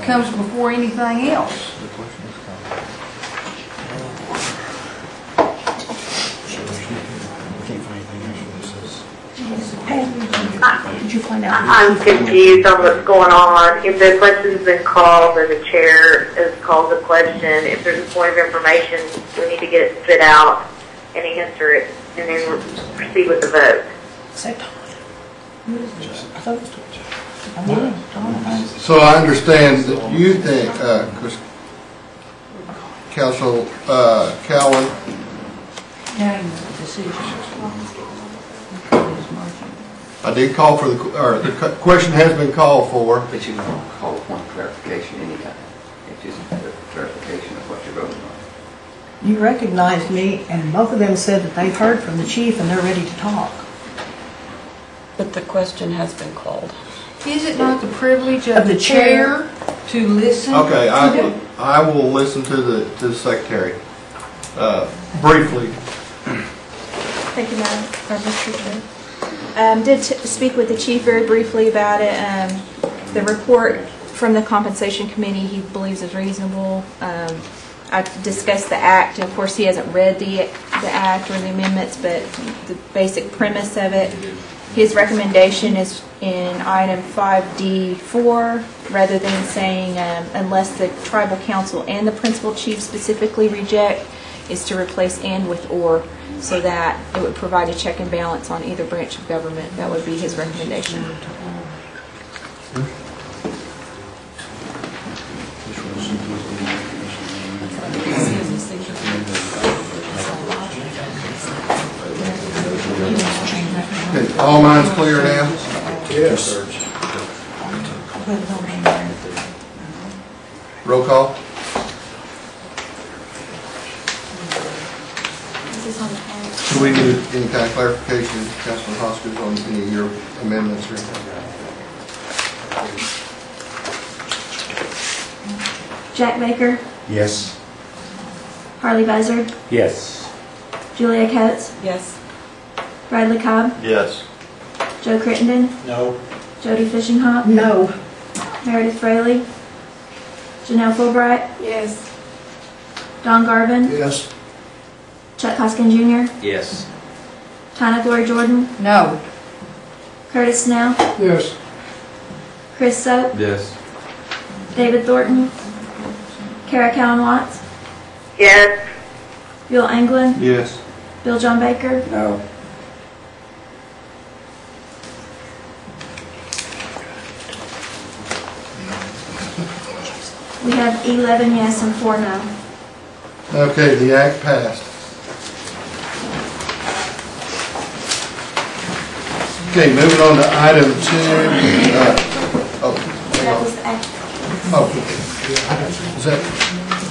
comes before anything else. Did you find out? I'm confused on what's going on. If the question's been called, then the chair has called the question. If there's a point of information, we need to get it spit out and answer it, and then proceed with the vote. So I understand that you think, Council Cowan, I did call for the question has been called for. But you can call for point of clarification anytime. It's just a clarification of what you're voting on. You recognized me, and both of them said that they've heard from the chief and they're ready to talk. But the question has been called. Is it not the privilege of the chair to listen? Okay, I will listen to the secretary briefly. Thank you, Madam, or Mr. Chair. Did speak with the chief very briefly about it. The report from the compensation committee he believes is reasonable. I discussed the act. Of course, he hasn't read the act or the amendments, but the basic premise of it. His recommendation is in item 5D4, rather than saying unless the tribal council and the principal chief specifically reject, is to replace and with or, so that it would provide a check and balance on either branch of government. That would be his recommendation. Okay, all minds clear now? Yes. Roll call? Do we need any kind of clarification, Councilman Hoskins, on any of your amendments or anything? Jack Baker, Yes. Harley Buzzard, Yes. Julia Coates, Yes. Bradley Cobb, Yes. Joe Crittenden, No. Jody Fishinghawk, No. Meredith Fraley, Janelle Fulbright, Yes. Don Garvin, Yes. Chuck Hoskins Jr., Yes. Tina Glory Jordan, No. Curtis Snell, Yes. Chris Soap, Yes. David Thornton, Kara Cowan Watts, Yes. Bill Anglin, Yes. Bill John Baker, No. we have 11 yes and 4 no. Okay, the act passed. Okay, moving on to item 2. That was the act. Does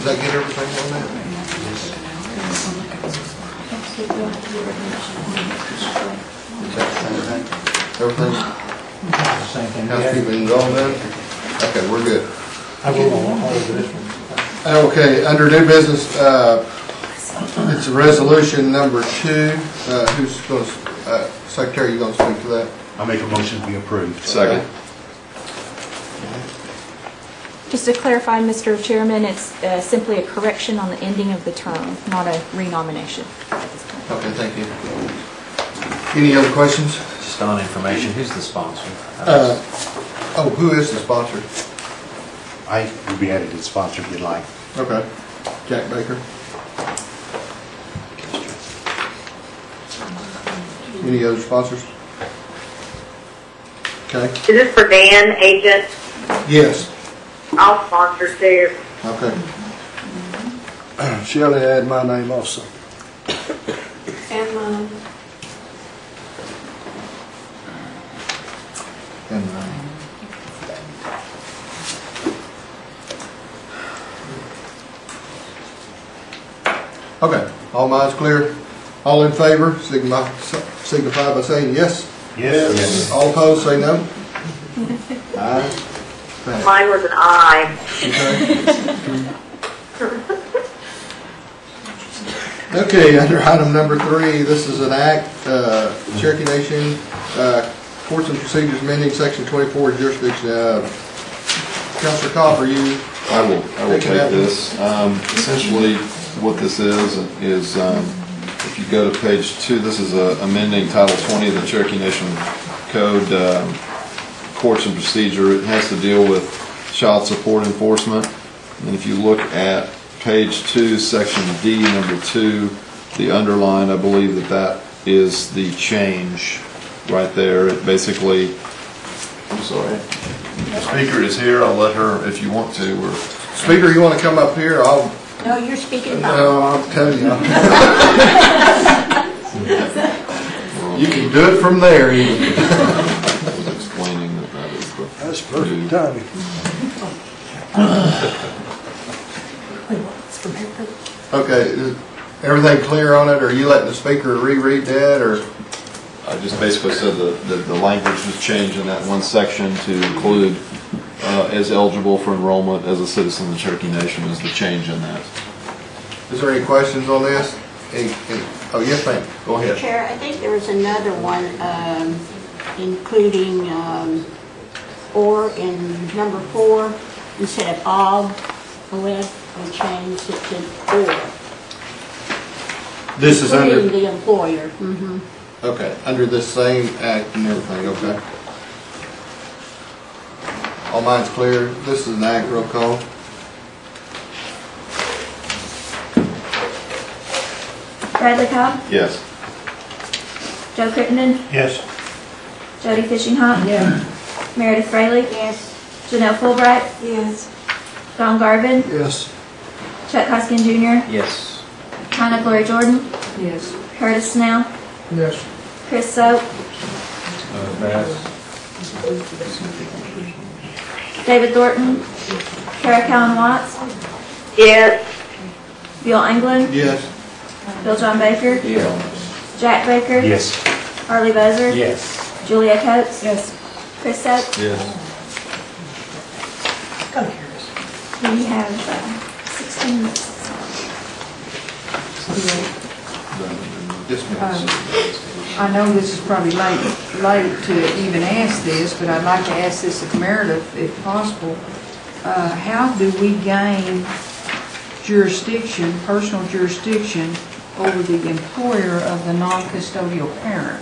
that get everything on that? Everything? Same thing. Housekeeping is all done? Okay, we're good. I will hold this one. Okay, under new business, it's a resolution number 2. Who's going to, Secretary, you going to speak to that? I make a motion to be approved. Second. Just to clarify, Mr. Chairman, it's simply a correction on the ending of the term, not a renomination. Okay, thank you. Any other questions? Just on information, who's the sponsor? Who is the sponsor? I would be happy to sponsor if you'd like. Okay. Jack Baker. Any other sponsors? Okay. Is this for Dan, agent? Yes. I'll sponsor too. Okay. Shelley, add my name also. And mine. And okay. All minds clear? All in favor, signify by saying yes. Yes. All opposed, say no. Aye. Mine was an I. Okay, under item number 3, this is an act, Cherokee Nation, Courts and Procedures amending section 24 jurisdiction. Councilor Cobb, are you? I will take this. Essentially, what this is if you go to page 2, this is amending Title 20 of the Cherokee Nation Code, Courts and Procedure. It has to deal with child support enforcement. And if you look at page 2, section D, number 2, the underline, I believe that is the change right there. It basically, I'm sorry, the speaker is here. I'll let her, if you want to. Or Speaker, you want to come up here? No, you're speaking now. No, I'll tell you. You can do it from there even. I was explaining that is the... That's perfect timing. Okay, is everything clear on it, or are you letting the speaker reread that, or? I just basically said that the language was changed in that one section to include as eligible for enrollment as a citizen of the Cherokee Nation is the change in that. Is there any questions on this? Oh, yes, ma'am. Go ahead. Chair, I think there was another one, including, or in number 4, instead of all, we changed it to or. This is under... Including the employer. Okay, under this same act and everything, okay. All minds clear. This is an act, roll call. Bradley Cobb, Yes. Joe Crittenden, Yes. Jody Fishinghawk, Meredith Fraley, Yes. Janelle Fulbright, Yes. Don Garvin, Yes. Chuck Hoskin Jr., Yes. Hannah Glory Jordan, Yes. Curtis Snell, Yes. Chris Soap, Bass. David Thornton, Kara Cowan Watts, Yes. Bill England, Yes. Bill John Baker, Jack Baker, Yes. Harley Buzzer, Yes. Julia Coates, Yes. Chris Soap. Yes. We have 16 minutes. Yes, ma'am. I know this is probably late to even ask this, but I'd like to ask this of Meredith, if possible. How do we gain jurisdiction, personal jurisdiction, over the employer of the non-custodial parent?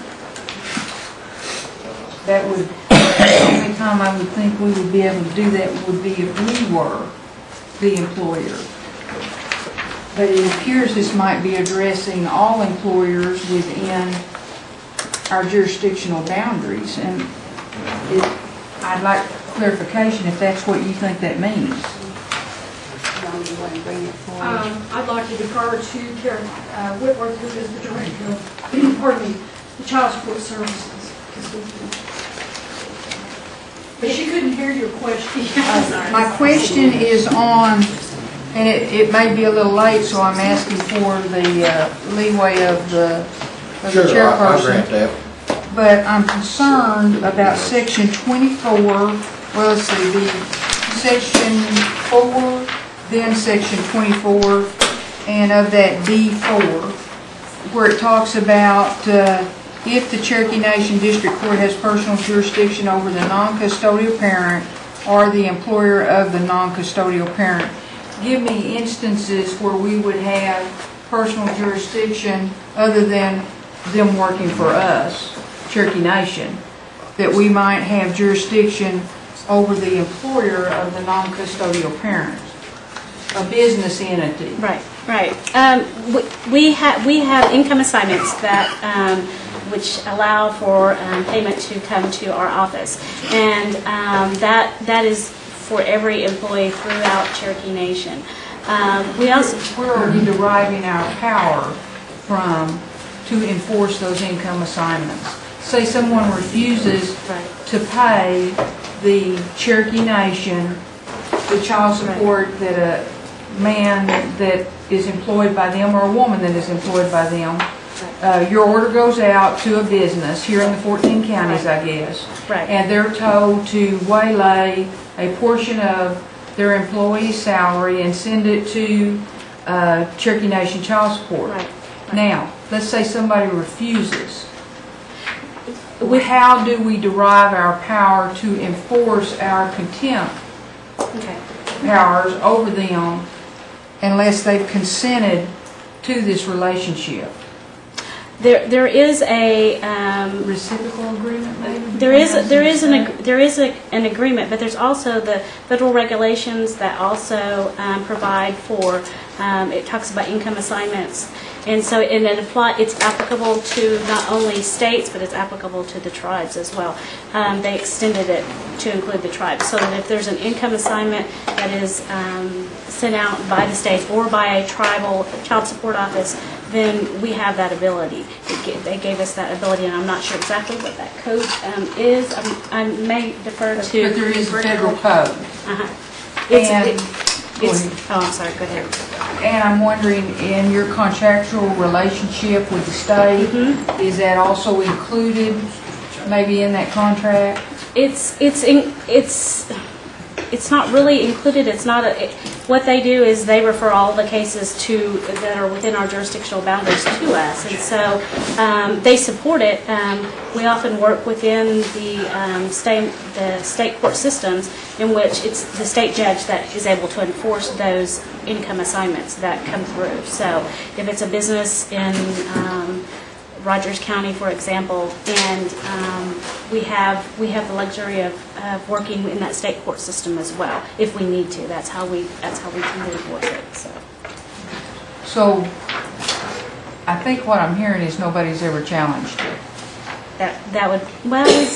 That would, the only time I would think we would be able to do that would be if we were the employer. But it appears this might be addressing all employers within our jurisdictional boundaries, and I'd like clarification if that's what you think that means. I'd like to defer to Karen Whitworth, who is the director of, pardon me, the Child Support Services. But she couldn't hear your question. My question is on, and it may be a little late, so I'm asking for the leeway of the chairperson. I'll grant that. But I'm concerned about section 24, well, let's see, the section 4, then section 24, and of that D4, where it talks about if the Cherokee Nation District Court has personal jurisdiction over the non-custodial parent or the employer of the non-custodial parent. Give me instances where we would have personal jurisdiction other than them working for us, Cherokee Nation, that we might have jurisdiction over the employer of the non-custodial parent. a business entity. Right, right. We have income assignments that, which allow for payment to come to our office. And that is for every employee throughout Cherokee Nation. We also... Where are we deriving our power from to enforce those income assignments? Say someone refuses to pay the Cherokee Nation the child support that a man that is employed by them or a woman that is employed by them. Your order goes out to a business here in the 14 counties, I guess, and they're told to waylay a portion of their employee's salary and send it to Cherokee Nation child support. Now, let's say somebody refuses. How do we derive our power to enforce our contempt powers over them unless they've consented to this relationship? There is a reciprocal agreement. Maybe there is an agreement, but there's also the federal regulations that also provide for. It talks about income assignments, and so it's applicable to not only states, but it's applicable to the tribes as well. They extended it to include the tribes, so that if there's an income assignment that is sent out by the states or by a tribal child support office, then we have that ability. They gave us that ability, and I'm not sure exactly what that code is. I may defer to... But there is a federal code. Oh, I'm sorry, go ahead. And I'm wondering, in your contractual relationship with the state, is that also included maybe in that contract? It's not really included. It's not what they do is they refer all the cases that are within our jurisdictional boundaries to us, and so they support it. We often work within the state court systems, in which it's the state judge that is able to enforce those income assignments that come through. So if it's a business in Rogers County, for example, and we have the luxury of working in that state court system as well, if we need to. That's how we can enforce it. So I think what I'm hearing is nobody's ever challenged it.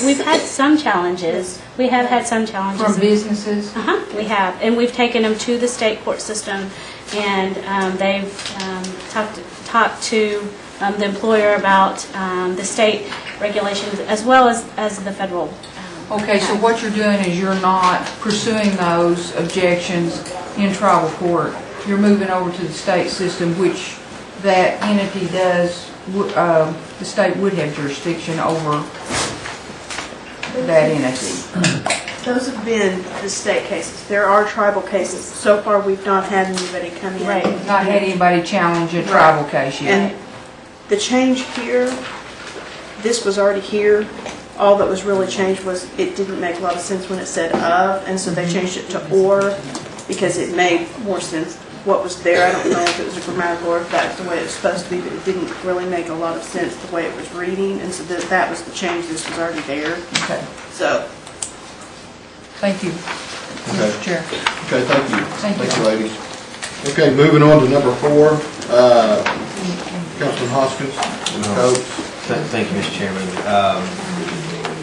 We've had some challenges. We have had some challenges from businesses. We have, and we've taken them to the state court system, and they've talked to the employer about the state regulations as well as the federal. Okay, so what you're doing is you're not pursuing those objections in tribal court. You're moving over to the state system, which that entity does. The state would have jurisdiction over that entity. Those have been the state cases. There are tribal cases. So far, we've not had anybody come in. Right. Not had anybody challenge a tribal case yet. And the change here, this was already here. All that was really changed was it didn't make a lot of sense when it said of, and so they changed it to or, because it made more sense what was there. I don't know if it was a grammatical or if that's the way it was supposed to be, but it didn't really make a lot of sense the way it was reading, and so that was the change. This was already there. Okay. So. Thank you. Okay. Mr. Chair. Okay, thank you. Thank you, ladies. Okay, moving on to number 4. Councilman Hoskins. Thank you, Mr. Chairman.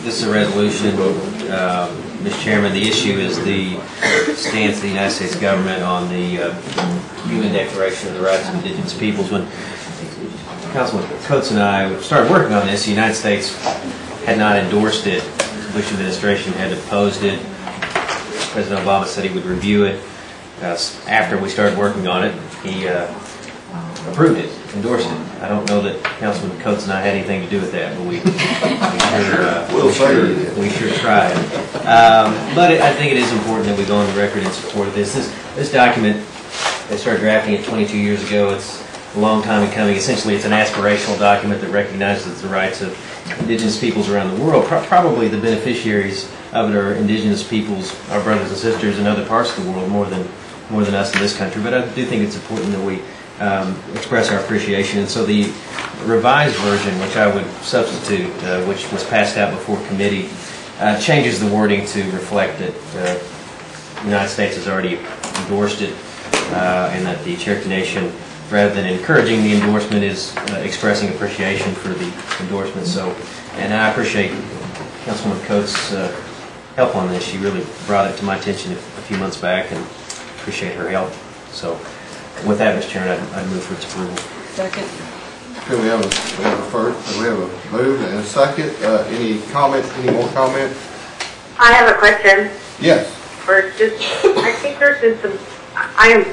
This is a resolution, Mr. Chairman. The issue is the stance of the United States government on the Human Declaration of the Rights of Indigenous Peoples. When Councilman Coates and I started working on this, the United States had not endorsed it. The Bush administration had opposed it. President Obama said he would review it. After we started working on it, he approved it, endorsed it. I don't know that Councilman Coates and I had anything to do with that, but we sure tried. But I think it is important that we go on the record in support of this. This document, they started drafting it 22 years ago. It's a long time in coming. Essentially, it's an aspirational document that recognizes the rights of indigenous peoples around the world. Probably the beneficiaries of it are indigenous peoples, our brothers and sisters in other parts of the world, more than us in this country. But I do think it's important that we express our appreciation. And so the revised version, which I would substitute, which was passed out before committee, changes the wording to reflect that the United States has already endorsed it. and that the Cherokee Nation, rather than encouraging the endorsement, is expressing appreciation for the endorsement. So, and I appreciate Councilwoman Coates' help on this. She really brought it to my attention a few months back, and appreciate her help. So, with that, Mr. Chairman, I'd move for its approval. Second. Okay, we have a first, we have a move and a second. Any more comment? I have a question. Yes. Or just, I think there's been some, I am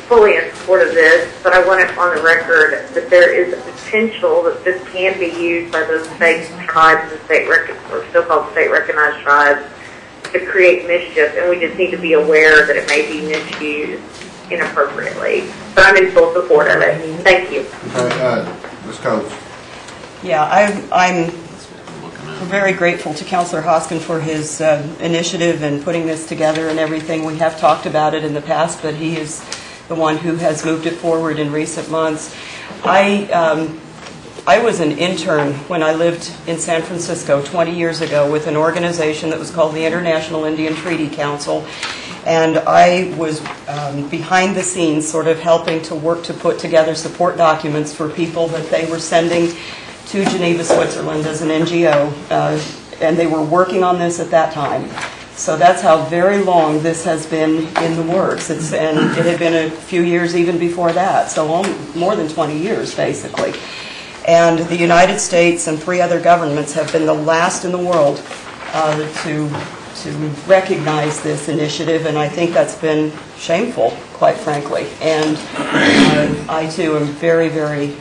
fully in support of this, but I want it on the record that there is a potential that this can be used by those state tribes and or so-called state recognized tribes to create mischief, and we just need to be aware that it may be misused inappropriately. But I'm in full support of it. Thank you. Okay, Ms. Coates. Yeah, I'm very grateful to Councilor Hoskin for his initiative and putting this together and everything. We have talked about it in the past, but he is the one who has moved it forward in recent months. I was an intern when I lived in San Francisco 20 years ago with an organization that was called the International Indian Treaty Council, and I was behind the scenes sort of helping to work to put together support documents for people that they were sending to Geneva, Switzerland as an NGO, and they were working on this at that time. So that's how very long this has been in the works. And it had been a few years even before that, so more than 20 years basically. And the United States and 3 other governments have been the last in the world to recognize this initiative, and I think that's been shameful, quite frankly. And I too am very, very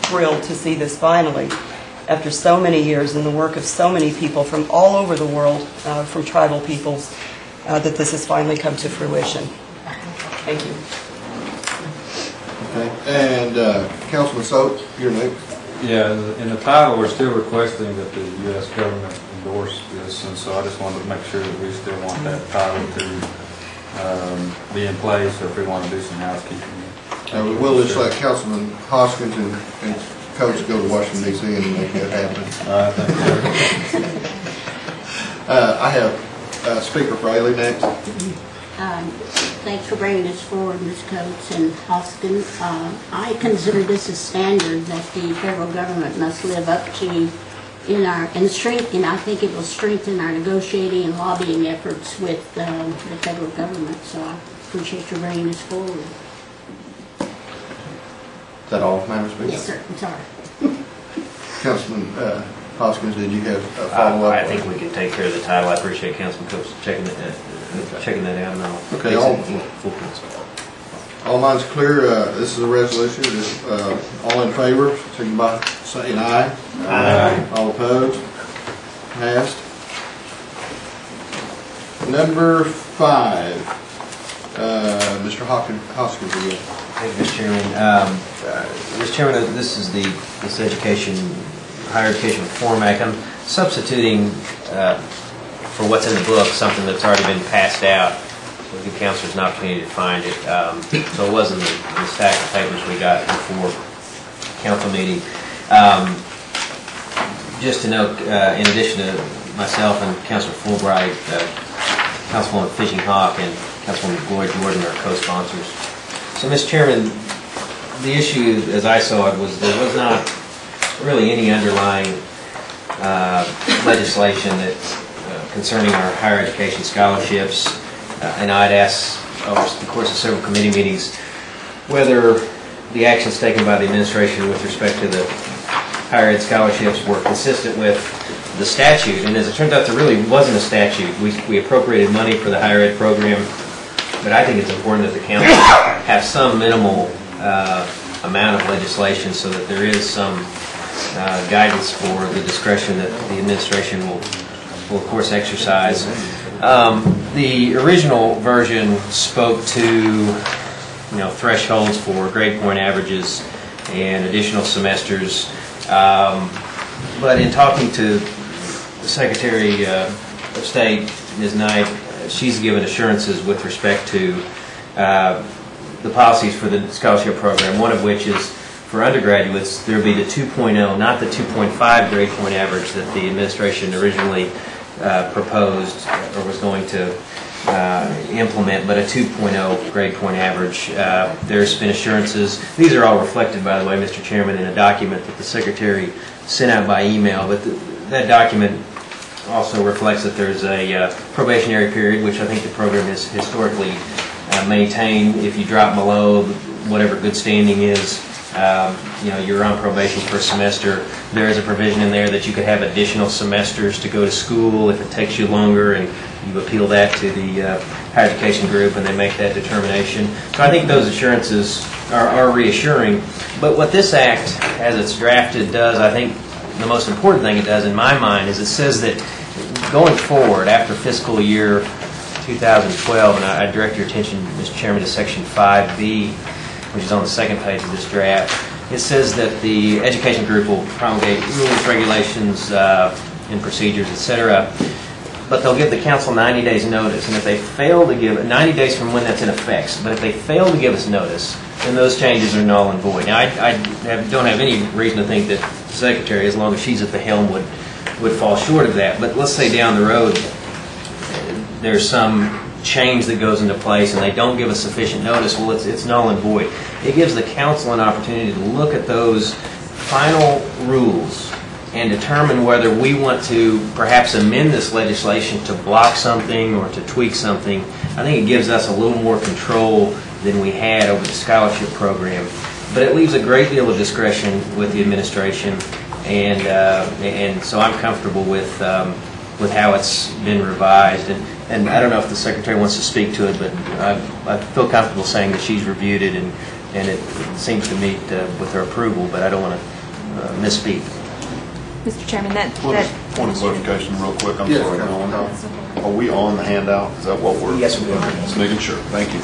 thrilled to see this finally, after so many years and the work of so many people from all over the world, from tribal peoples, that this has finally come to fruition. Thank you. Okay, and Councilman Soaps, you're next. Yeah, in the title, we're still requesting that the U.S. government endorse this, and so I just wanted to make sure that we still want that title to be in place, or if we want to do some housekeeping. We will just let Councilman Hoskins and Coates go to Washington, D.C. and make that happen. I have Speaker Fraley next. Thanks for bringing this forward, Ms. Coates and Hoskin. I consider this a standard that the federal government must live up to and strengthen. I think it will strengthen our negotiating and lobbying efforts with the federal government. So I appreciate you bringing this forward. Is that all, Madam Speaker? Yes, sir. I'm sorry. Councilman Hoskins, did you have a follow-up? I think we can take care of the title. I appreciate Councilman Coates checking that out. And I'll okay, all minds clear. This is a resolution. All in favor, signify by saying aye. Aye. All opposed? Passed. Number 5. Mr. Hoskins again. Thank you, Mr. Chairman. Mr. Chairman, this is this Higher Education Reform Act. I'm substituting for what's in the book something that's already been passed out. So give councilors an opportunity to find it. So it wasn't the stack of papers we got before council meeting. Just to note, in addition to myself and Councilor Fulbright, Councilwoman Fishing Hawk and Councilwoman Gloria Jordan are co-sponsors. So, Mr. Chairman, the issue, as I saw it, was there was not really any underlying legislation that concerning our higher education scholarships, and I'd asked over the course of several committee meetings whether the actions taken by the administration with respect to the higher ed scholarships were consistent with the statute, and as it turns out, there really wasn't a statute. We appropriated money for the higher ed program, but I think it's important that the council have some minimal amount of legislation so that there is some guidance for the discretion that the administration will of course exercise. The original version spoke to thresholds for grade point averages and additional semesters, but in talking to the Secretary of State, Ms. Knight, she's given assurances with respect to the policies for the scholarship program, one of which is for undergraduates, there will be the 2.0, not the 2.5 grade point average that the administration originally proposed or was going to implement, but a 2.0 grade point average. There's been assurances. These are all reflected, by the way, Mr. Chairman, in a document that the Secretary sent out by email, but that document also reflects that there's a probationary period, which I think the program has historically maintained. If you drop below whatever good standing is, you're on probation for a semester. There is a provision in there that you could have additional semesters to go to school if it takes you longer, and you appeal that to the higher education group, and they make that determination. So I think those assurances are reassuring. But what this act, as it's drafted, does, I think the most important thing it does in my mind is it says that going forward after fiscal year 2012, and I direct your attention, Mr. Chairman, to Section 5B, which is on the second page of this draft. It says that the education group will promulgate rules, regulations, and procedures, etc., but they'll give the council 90 days notice, and if they fail to give 90 days from when that's in effect, but if they fail to give us notice, then those changes are null and void. Now, I don't have any reason to think that the Secretary, as long as she's at the helm, would fall short of that. But let's say down the road there's some change that goes into place and they don't give us sufficient notice, well, it's null and void. It gives the council an opportunity to look at those final rules and determine whether we want to perhaps amend this legislation to block something or to tweak something. I think it gives us a little more control than we had over the scholarship program. But it leaves a great deal of discretion with the administration, and so I'm comfortable with how it's been revised. And I don't know if the Secretary wants to speak to it, but I feel comfortable saying that she's reviewed it, and it seems to meet with her approval, but I don't want to misspeak. Mr. Chairman, Point of clarification real quick, I'm Yes, sorry. Councilman. Are we on the handout? Is that what we're? Yes, we are. Just making sure. Thank you.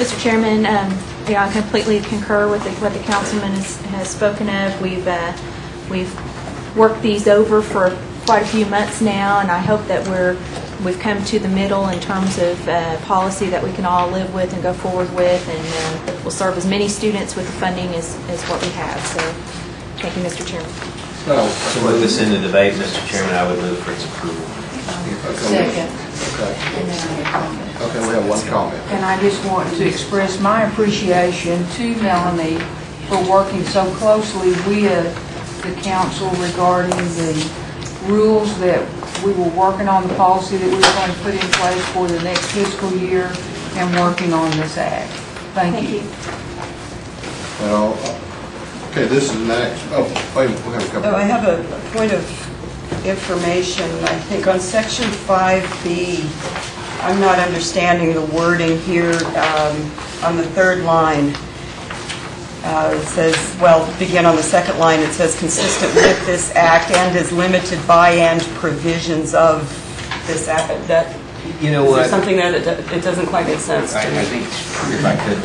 Mr. Chairman, I completely concur with what the councilman has spoken of. We've worked these over for quite a few months now, and I hope that we've come to the middle in terms of policy that we can all live with and go forward with, and will serve as many students with the funding as what we have. So, thank you, Mr. Chairman. To move this into debate, Mr. Chairman, I would move for its approval. Second. Okay, we have one comment. And I just want to express my appreciation to Melanie for working so closely with the council regarding the rules that we were working on, the policy that we were going to put in place for the next fiscal year, and working on this act. Thank you. Well, okay, this is next. Oh, wait, we have a couple. I have a point of information. I think on Section 5B, I'm not understanding the wording here on the third line. It says, well, begin on the second line, it says consistent with this act and is limited by and provisions of this act. That, you know is what? there something there that it doesn't quite make sense to me? I think, if I could,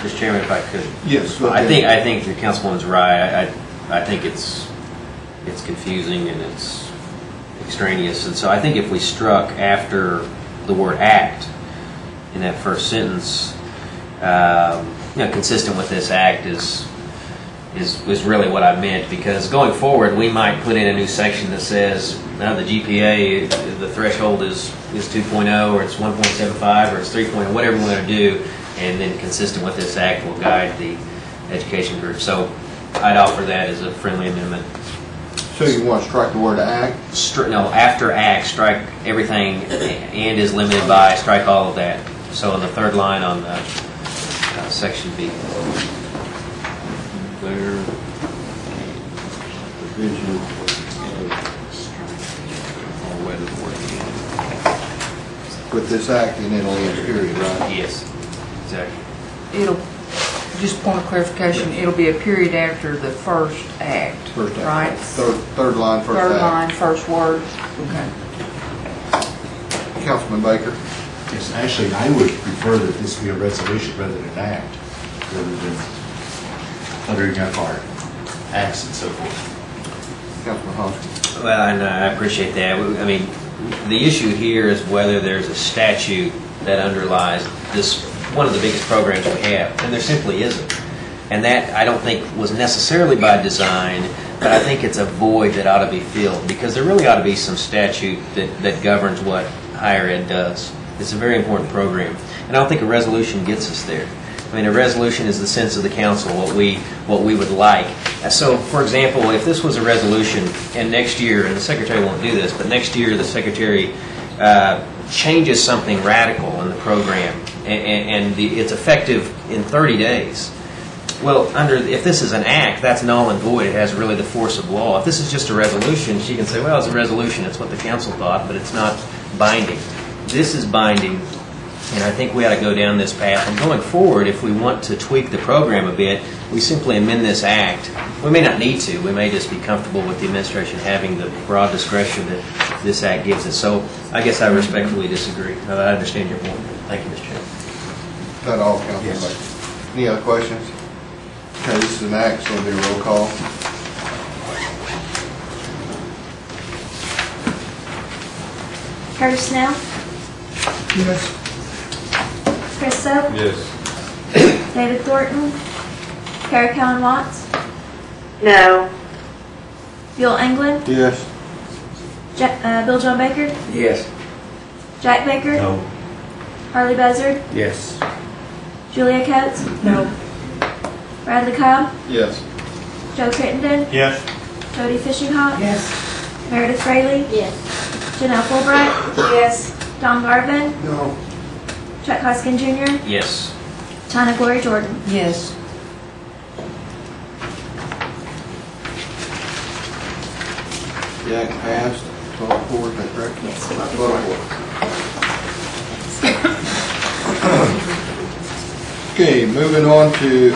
Mr. Chairman, if I could. Yes. I think the councilwoman's right. I think it's confusing and it's extraneous, and so I think if we struck after the word act in that first sentence, consistent with this act is really what I meant, because going forward we might put in a new section that says now the GPA, the threshold is 2.0 or it's 1.75 or it's 3.0, whatever we want to do, and then consistent with this act will guide the education group. So I'd offer that as a friendly amendment. So you want to strike the word act? No, after act, strike everything and is limited by, strike all of that. So on the third line on Section B. There, provision all the way to the word again. With this act and it'll end, period, right? Yes, exactly. It'll, just point of clarification, it'll be a period after the first act, First act. right? Third line, first act. Third line, first word. Okay. Councilman Baker. Yes, actually, I would prefer that this be a resolution rather than an act, rather than uttering up our acts and so forth. Councilman Hoskins. Well, and I appreciate that. I mean, the issue here is whether there's a statute that underlies this, one of the biggest programs we have, and there simply isn't. And that, I don't think, was necessarily by design, but I think it's a void that ought to be filled, because there really ought to be some statute that governs what higher ed does. It's a very important program, and I don't think a resolution gets us there. I mean, a resolution is the sense of the council, what we would like. So, for example, if this was a resolution, and next year, and the secretary won't do this, but next year the secretary changes something radical in the program, and it's effective in 30 days. Well, if this is an act, that's null and void. It has really the force of law. If this is just a resolution, she can say, well, it's a resolution. It's what the council thought, but it's not binding. This is binding, and I think we ought to go down this path. And going forward, if we want to tweak the program a bit, we simply amend this act. We may not need to. We may just be comfortable with the administration having the broad discretion that this act gives us. So I guess I respectfully disagree. I understand your point. Thank you, Mr. Chairman. Is that all, Councilman? Yes. Any other questions? Okay, this is an act, so it'll be a roll call. Curtis Snell, Yes. Chris Soap, Yes. David Thornton, Kara Cowan Watts, No. Bill England, Yes. Bill John Baker, Yes. Jack Baker, No. Harley Buzzard, Yes. Julia Coates, No. Bradley Cobb, Yes. Joe Crittenden, Yes. Jody Fishinghawk, Yes. Meredith Fraley, Yes. Janelle Fulbright, yes, Don Garvin, No. Chuck Hoskin Jr., Yes. China Glory Jordan. Yes. The act passed, 12-4, is that correct? Yes. 12-4. Okay, moving on to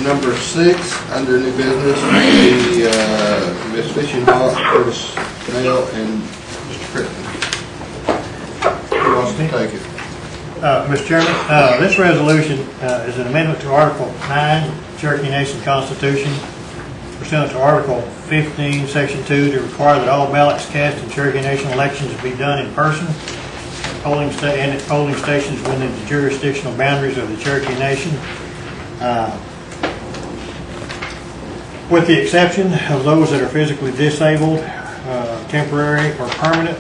number 6, under new business, the Ms. Fishinghawk, Curtis Snell, and Mr. Crittenden. Who wants to take it? Mr. Chairman, this resolution is an amendment to Article 9, Cherokee Nation Constitution, pursuant to Article 15, Section 2, to require that all ballots cast in Cherokee Nation elections be done in person at polling stations within the jurisdictional boundaries of the Cherokee Nation, with the exception of those that are physically disabled, temporary or permanent,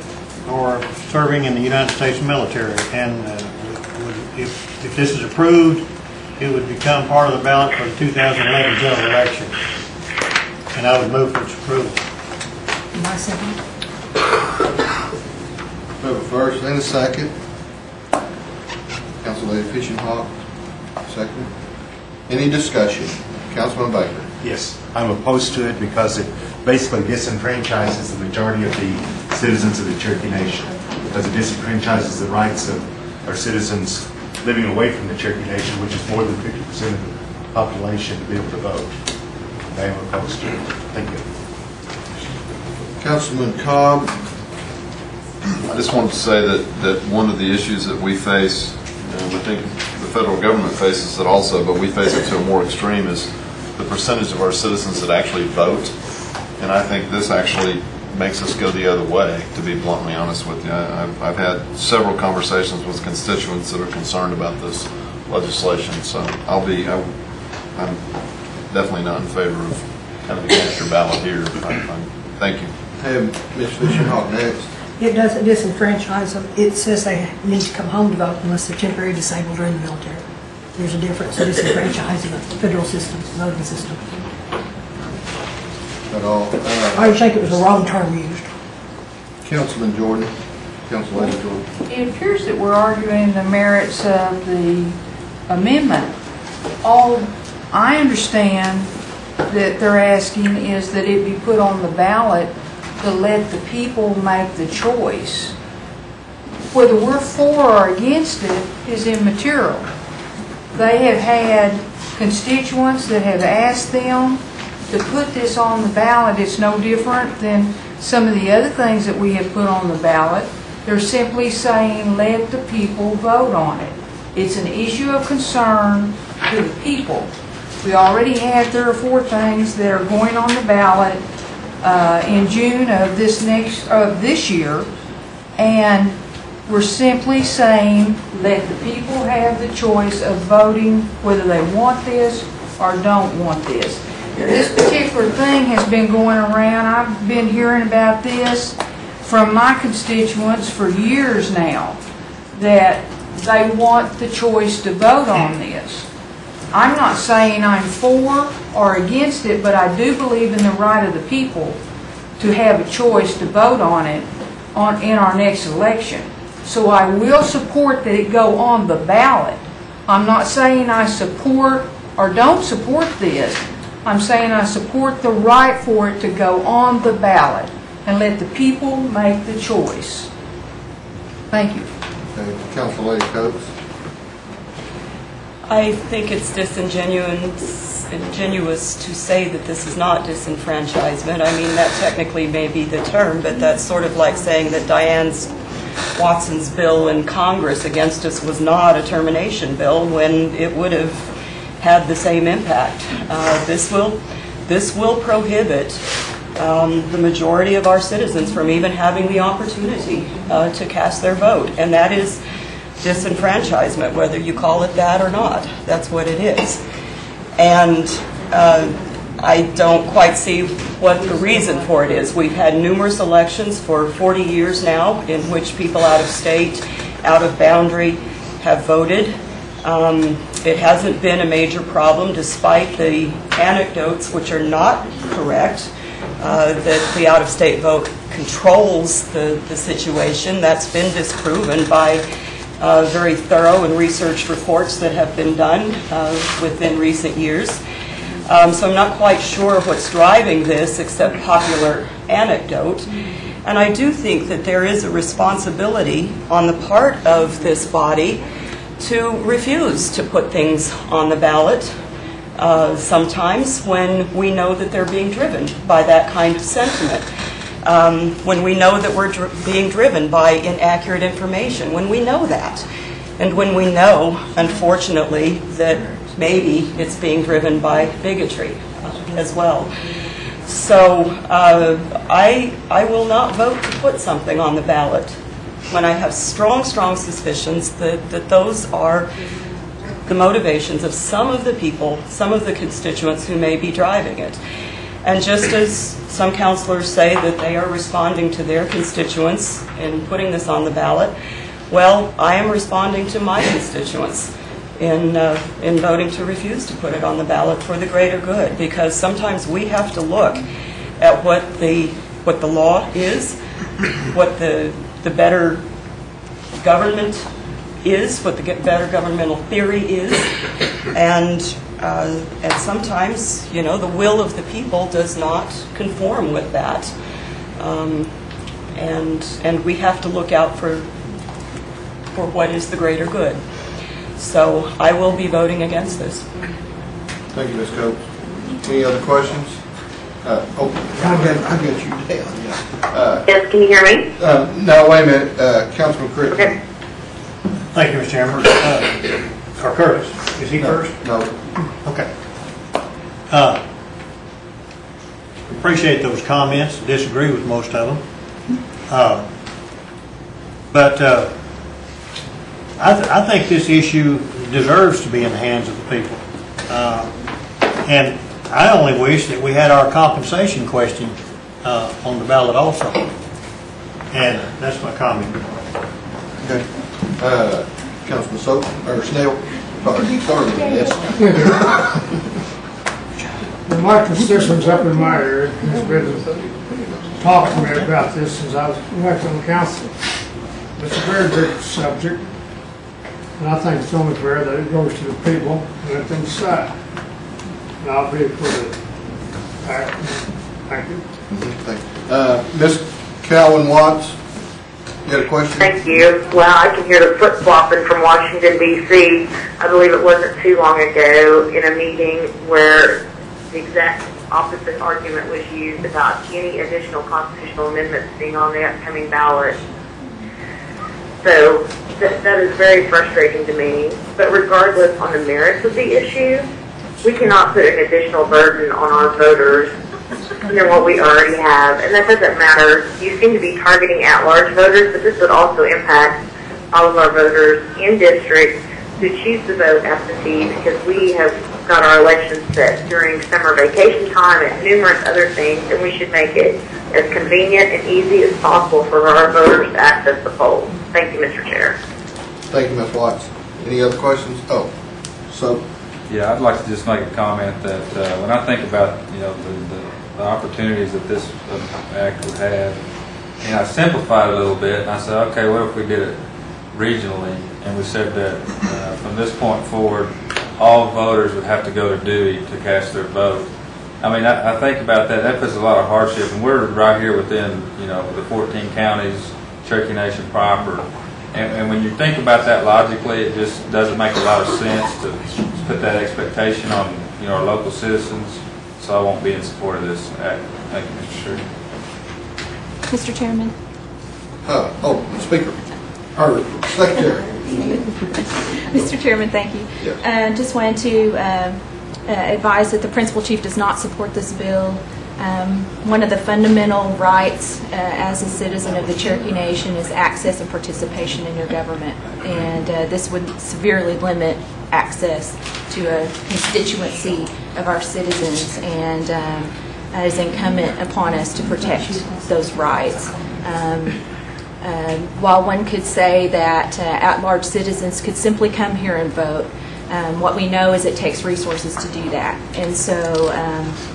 or serving in the United States military. And if this is approved, it would become part of the ballot for the 2011 general election. And I would move for its approval. My second. We have a first and a second. Councilman Fishinghawk, second. Any discussion? Councilman Baker. Yes, I'm opposed to it because it basically disenfranchises the majority of the citizens of the Cherokee Nation, because it disenfranchises the rights of our citizens living away from the Cherokee Nation, which is more than 50% of the population, to be able to vote. I am opposed to it. Thank you. Councilman Cobb. I just wanted to say that one of the issues that we face, and I think the federal government faces it also, but we face it to a more extreme, is the percentage of our citizens that actually vote. And I think this actually makes us go the other way, to be bluntly honest with you. I've had several conversations with constituents that are concerned about this legislation, so I'm definitely not in favor of kind of the cast ballot here. Thank you. Have Ms. Fishinghawk next. It doesn't disenfranchise them. It says they need to come home to vote unless they're temporarily disabled or in the military. There's a difference in disenfranchising the federal system, voting system. At all. I think it was the wrong term used. Councilman Jordan. Councilman Jordan. It appears that we're arguing the merits of the amendment. All I understand that they're asking is that it be put on the ballot to let the people make the choice. Whether we're for or against it is immaterial. They have had constituents that have asked them to put this on the ballot. It's no different than some of the other things that we have put on the ballot. They're simply saying let the people vote on it. It's an issue of concern to the people. We already had 3 or 4 things that are going on the ballot in June of this year, and we're simply saying let the people have the choice of voting whether they want this or don't want this. This particular thing has been going around. I've been hearing about this from my constituents for years now, that they want the choice to vote on this. I'm not saying I'm for or against it, but I do believe in the right of the people to have a choice to vote on it in our next election. So I will support that it go on the ballot. I'm not saying I support or don't support this. I'm saying I support the right for it to go on the ballot and let the people make the choice. Thank you. Okay, Council Lady Coates. I think it's disingenuous to say that this is not disenfranchisement. I mean, that technically may be the term, but that's sort of like saying that Diane Watson's bill in Congress against us was not a termination bill when it would have had the same impact. This will prohibit the majority of our citizens from even having the opportunity to cast their vote, and that is disenfranchisement, whether you call it that or not. That's what it is. And I don't quite see what the reason for it is. We've had numerous elections for 40 years now in which people out of state, out of boundary, have voted. It hasn't been a major problem, despite the anecdotes, which are not correct, that the out-of-state vote controls the situation. That's been disproven by very thorough and researched reports that have been done within recent years. So I'm not quite sure what's driving this except popular anecdote. And I do think that there is a responsibility on the part of this body to refuse to put things on the ballot sometimes when we know that they're being driven by that kind of sentiment. When we know that we're being driven by inaccurate information, when we know that. And when we know, unfortunately, that maybe it's being driven by bigotry as well. So I will not vote to put something on the ballot when I have strong suspicions that those are the motivations of some of the people, some of the constituents who may be driving it. And just as some councilors say that they are responding to their constituents in putting this on the ballot, well, I am responding to my constituents in voting to refuse to put it on the ballot for the greater good, because sometimes we have to look at what the law is, what the better government is, what the better governmental theory is, and sometimes, the will of the people does not conform with that, and we have to look out for what is the greater good. So I will be voting against this. Thank you, Ms. Coates. Any other questions? I got you down. Yeah. Yes, can you hear me? No, wait a minute. Councilman Crick. Okay. Thank you, Mr. Chairman. Or Curtis, is he first? No. Okay. Appreciate those comments. Disagree with most of them. But I think this issue deserves to be in the hands of the people. And I only wish that we had our compensation question on the ballot also. And that's my comment. Okay. Councilman Snell. Sorry. Yes. Well, my constituents up in my area has been talking to me about this since I was elected on council. It's a very big subject, and I think it's only fair that it goes to the people and let them decide. And I'll be for the act. Thank you. Ms. Calvin Watts, you had a question? Thank you. Well, I can hear the flip-flopping from Washington, D.C. I believe it wasn't too long ago in a meeting where the exact opposite argument was used about any additional constitutional amendments being on the upcoming ballot. So that is very frustrating to me. But regardless on the merits of the issue, we cannot put an additional burden on our voters than what we already have. And that doesn't matter. You seem to be targeting at-large voters, but this would also impact all of our voters in districts who choose to vote absentee because we have got our elections set during summer vacation time and numerous other things, and we should make it as convenient and easy as possible for our voters to access the polls. Thank you, Mr. Chair. Thank you, Ms. Watts. Any other questions? Oh, so. Yeah, I'd like to just make a comment that when I think about, the opportunities that this act would have, and I simplified it a little bit, and I said, okay, what if we did it regionally, and we said that from this point forward, all voters would have to go to Dewey to cast their vote. I mean, I think about that. That puts a lot of hardship, and we're right here within, the 14 counties, Cherokee Nation proper. And when you think about that logically, it just doesn't make a lot of sense to put that expectation on, our local citizens. So I won't be in support of this act. Thank you, Mr. Chair. Mr. Chairman. Speaker. Or Secretary. Mr. Chairman, thank you. Yes. Just wanted to advise that the principal chief does not support this bill. One of the fundamental rights as a citizen of the Cherokee Nation is access and participation in your government, and this would severely limit access to a constituency of our citizens, and it is incumbent upon us to protect those rights. While one could say that at-large citizens could simply come here and vote, what we know is it takes resources to do that. And so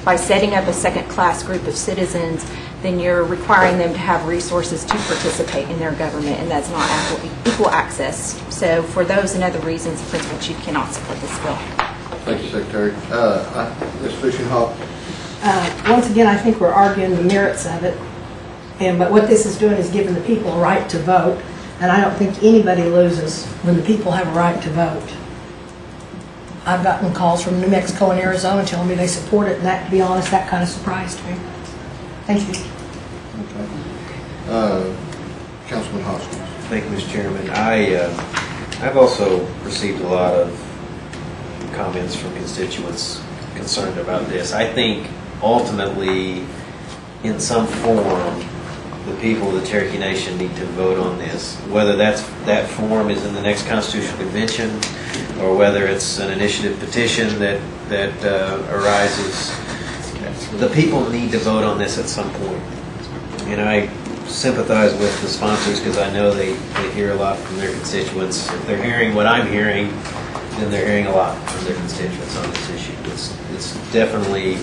by setting up a second-class group of citizens, then you're requiring them to have resources to participate in their government, and that's not equal access. So for those and other reasons, the principal chief cannot support this bill. Thank you, Secretary. Ms. Fishing-Hawk. Once again, I think we're arguing the merits of it. But what this is doing is giving the people a right to vote, and I don't think anybody loses when the people have a right to vote. I've gotten calls from New Mexico and Arizona telling me they support it, and that, to be honest, that kind of surprised me. Thank you. Okay. Councilman Hoskins. Thank you, Mr. Chairman. I've also received a lot of comments from constituents concerned about this. I think ultimately, in some form, the people of the Cherokee Nation need to vote on this. Whether that form is in the next Constitutional Convention, or whether it's an initiative petition that arises, the people need to vote on this at some point. And I sympathize with the sponsors because I know they hear a lot from their constituents. If they're hearing what I'm hearing, then they're hearing a lot from their constituents on this issue. It's definitely,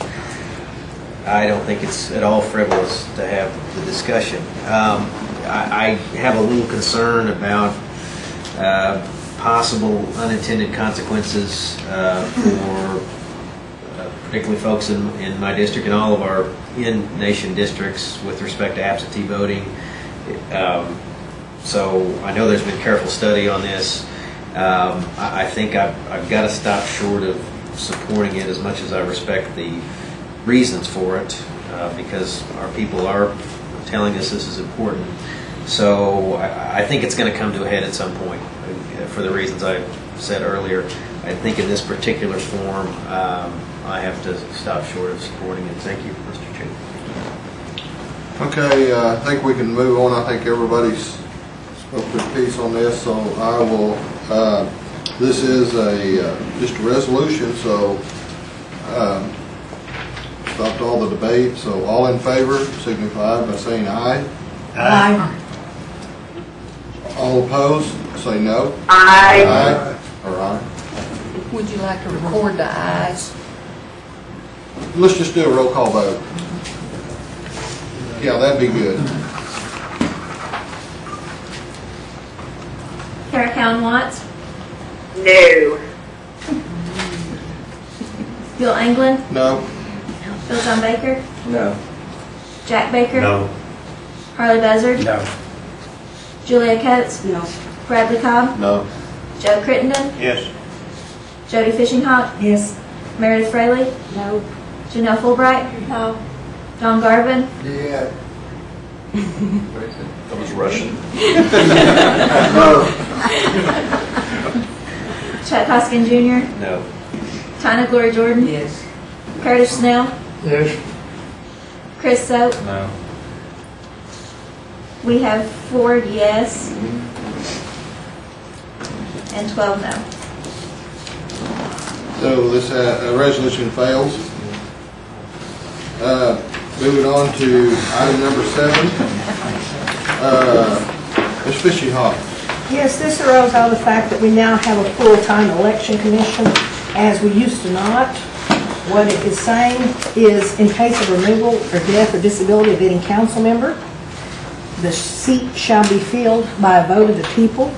I don't think it's at all frivolous to have the discussion. I have a little concern about possible unintended consequences for particularly folks in my district and all of our in-nation districts with respect to absentee voting. So I know there's been careful study on this. I think I've got to stop short of supporting it as much as I respect the reasons for it, because our people are telling us this is important. So I think it's going to come to a head at some point for the reasons I said earlier. I think in this particular form, I have to stop short of supporting it. Thank you, Mr. Chairman. Okay, I think we can move on. I think everybody's spoke their piece on this, so I will, this is just a resolution, so stopped all the debate, so all in favor signify by saying aye. Aye. All opposed, say no. Aye. Aye. Or aye. Would you like to record the ayes? Let's just do a roll call vote. Yeah, that'd be good. Kara Cowan Watts. No. Bill Anglin. No. Bill John Baker. No. Jack Baker. No. Harley Buzzard. No. Julia Coates. No. Bradley Cobb. No. Joe Crittenden. Yes. Jody Fishing-Hawk. Yes. Meredith Fraley. No. Janelle Fulbright. No. Don Garvin. Yeah. That was Russian. Chuck Hoskin Jr. No. Tina Glory Jordan. Yes. Curtis Snell. Yes. Chris Soap. No. We have 4 yes and 12 no. So this resolution fails. Moving on to item number 7. Ms. Fishy Hawk. Yes, this arose out of the fact that we now have a full-time election commission, as we used to not. What it is saying is, in case of removal or death or disability of any council member, the seat shall be filled by a vote of the people,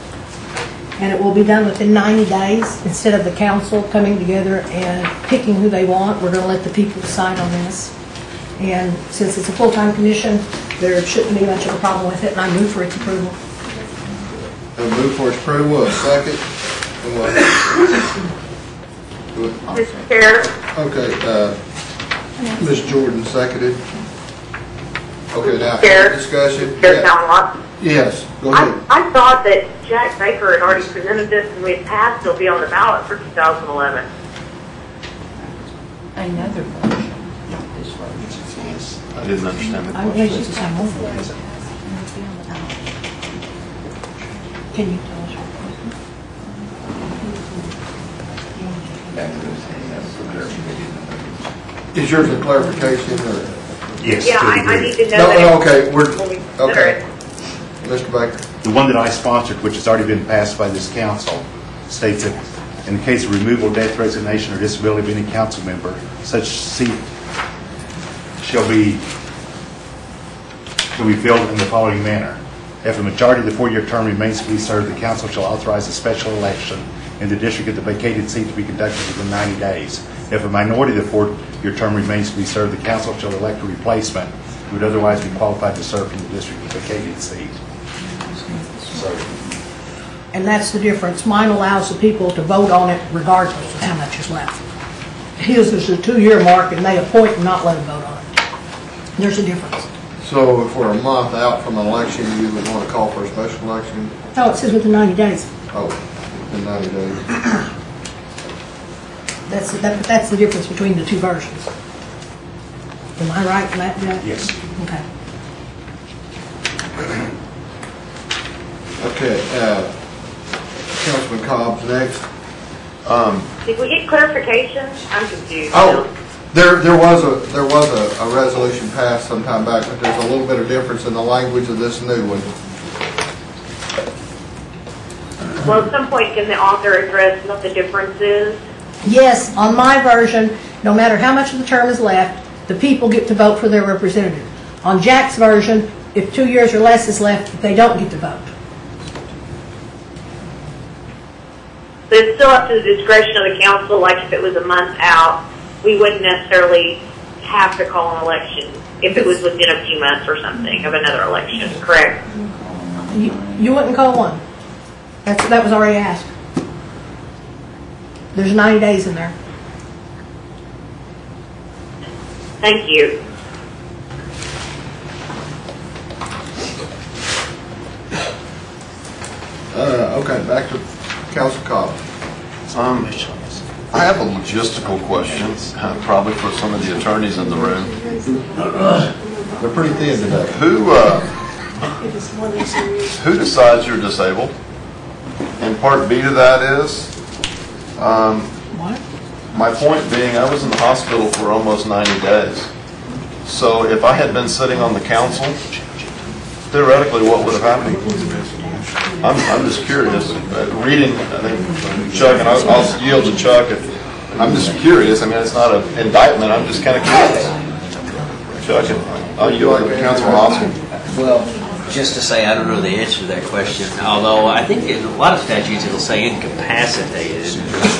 and it will be done within 90 days. Instead of the council coming together and picking who they want, we're going to let the people decide on this. And since it's a full-time commission, there shouldn't be much of a problem with it, and I move for its approval. A move for its approval, a second. And what? Mr. Chair, Okay, Ms. Jordan seconded. Okay, now, Chair. discussion. Chair Yeah. Talmott. Yes, go ahead. I thought that Jack Baker had already presented this and we had passed, it'll be on the ballot for 2011. Another version, not this version. I didn't understand the I question. think it's the same one. Can you tell us? Is yours a clarification or? Yes. Yeah, to a I degree. need to know No, that. okay, when we consider okay. it. Mr. Baker. The one that I sponsored, which has already been passed by this council, states that in the case of removal, death, resignation, or disability of any council member, such seat shall be filled in the following manner. If a majority of the 4-year term remains to be served, the council shall authorize a special election in the district of the vacated seat to be conducted within 90 days. If a minority of the 4-year term remains to be served, the council shall elect a replacement who would otherwise be qualified to serve in the district of the vacated seat. And that's the difference. Mine allows the people to vote on it regardless of how much is left. His is a 2-year mark, and they appoint and not let them vote on it. There's a difference. So if we're a month out from an election, you would want to call for a special election? Oh, it says within 90 days. Oh, in 90 days. That's the difference between the two versions. Am I right in that, Jack? Yes. Okay. Okay, Councilman Cobb's next. Did we get clarification? I'm confused. Oh, there was a resolution passed some time back, but there's a little bit of difference in the language of this new one. Well, at some point, can the author address what the difference is? Yes, on my version, no matter how much of the term is left, the people get to vote for their representative. On Jack's version, if 2 years or less is left, they don't get to vote. So it's still up to the discretion of the council, like if it was a month out, we wouldn't necessarily have to call an election if it was within a few months or something of another election, correct? You wouldn't call one. That was already asked. There's 90 days in there. Thank you. Okay, back to Council Cobb. I have a logistical question, probably for some of the attorneys in the room. They're pretty thin today. Who decides you're disabled? And part B to that is, my point being, I was in the hospital for almost 90 days. So if I had been sitting on the council, theoretically, what would have happened? I'm just curious. Reading, I think, Chuck, and I'll yield to Chuck. I'm just curious. I mean, it's not an indictment. I'm just kind of curious. Chuck, I'll yield to Councilman Austin. Well, just to say, I don't know the answer to that question, although I think in a lot of statutes it'll say incapacitated.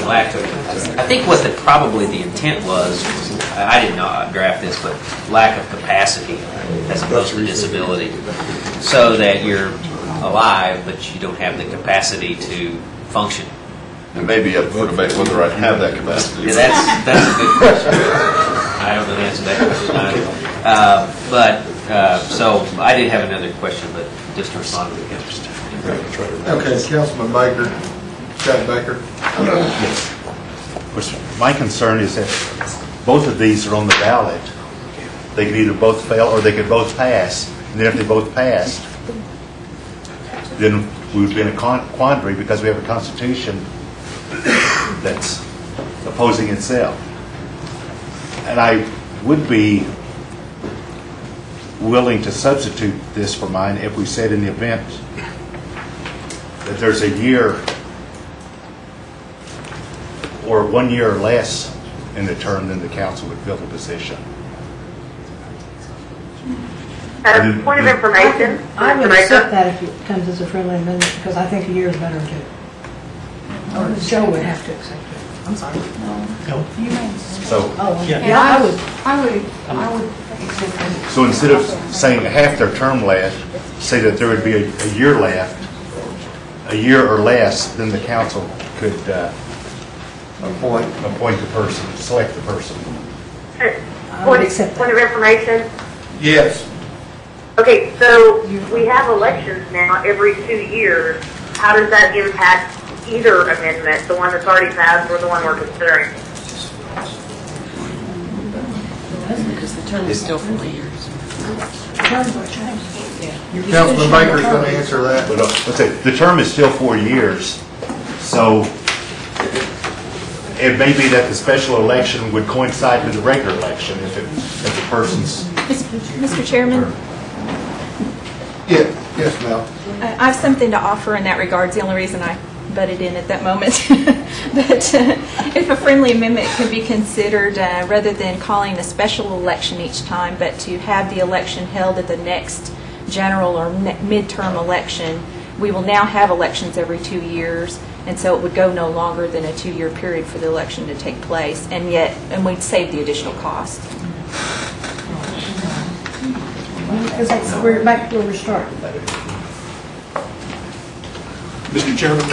Lack of, I think what probably the intent was, I did not draft this, but lack of capacity as opposed to disability. So that you're alive, but you don't have the capacity to function. And maybe up for debate whether I have that capacity. Yeah, that's a good question. I don't know the answer to that question. So I did have another question, but just to respond to the question. Okay, Councilman Baker, Jack Baker. Yes. My concern is that both of these are on the ballot. They could either both fail or they could both pass. And then if they both passed, then we would be in a quandary because we have a constitution that's opposing itself. And I would be willing to substitute this for mine if we said in the event that there's a year or 1 year or less in the term, then the council would fill the position. Point of information. I would accept that if it comes as a friendly amendment, because I think a year is better too. Or Joe would have to accept it. I'm sorry. No. You may. So, Yeah, I would. I would accept that. so instead of saying half their term left, say that there would be a year left, a year or less, then the council could appoint the person, select the person. Point of information. Yes. Okay, so we have elections now every 2 years. How does that impact either amendment, the one that's already passed or the one we're considering? Because the term is still 4 years. Councilman Baker's going to answer that. But let's say the term is still 4 years, so it may be that the special election would coincide with the regular election if the person's. Mr. Chairman? Yes, Mel. I have something to offer in that regard. It's the only reason I butted in at that moment. But if a friendly amendment could be considered, rather than calling a special election each time, but to have the election held at the next general or midterm election, we will now have elections every 2 years, and so it would go no longer than a 2-year period for the election to take place, and we'd save the additional cost. Because we're back to where we started. Mr. Chairman,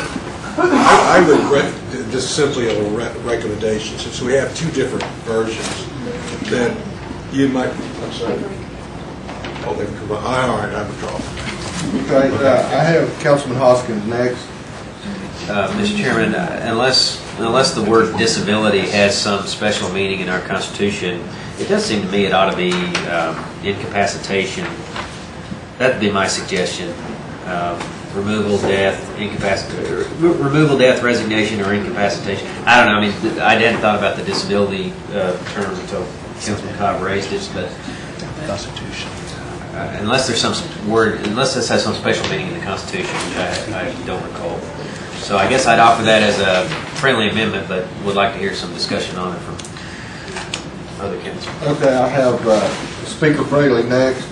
I would just simply a recommendation, since we have two different versions, that you might, I'm sorry. Oh, they've come on. All right, I'm in trouble. Okay, I have Councilman Hoskins next. Mr. Chairman, unless the word disability has some special meaning in our Constitution, it does seem to me it ought to be incapacitation. That'd be my suggestion. Removal, death, resignation, or incapacitation. I don't know. I mean, I hadn't thought about the disability term until Councilman Cobb raised it, but Constitution. Unless there's some word, unless this has some special meaning in the Constitution, which I don't recall. So I guess I'd offer that as a friendly amendment, but would like to hear some discussion on it from other councilors. Okay, I have Speaker Fraley next.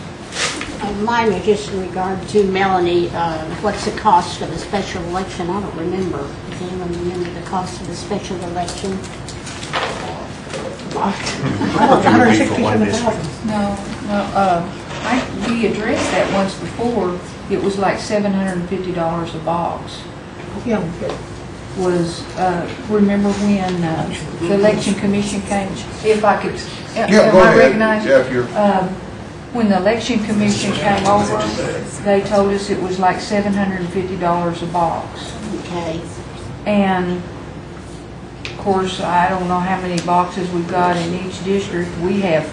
Mine was just in regard to Melanie. What's the cost of a special election? I don't remember. Does anyone remember the cost of a special election? We addressed that once before. It was like $750 a box. Yeah. Remember when the election commission came? If I could, Yeah, go ahead. recognize? Yeah, if you're. When the election commission came over, they told us it was like $750 a box. Okay. And of course, I don't know how many boxes we've got in each district. We have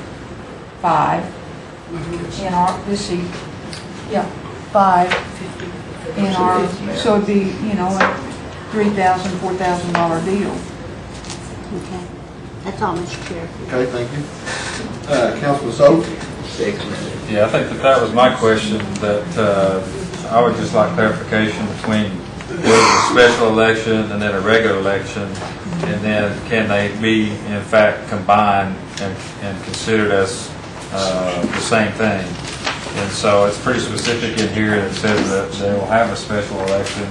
5 in our. Let's see, 5 in our. So it'd be a $3,000, $4,000 deal. Okay. That's all, Mr. Chair. Okay, thank you. Councilman Soap. Yeah, I think that was my question, that I would just like clarification between whether a special election and then a regular election, and then can they be in fact combined and considered as the same thing? And so it's pretty specific in here that says that they will have a special election,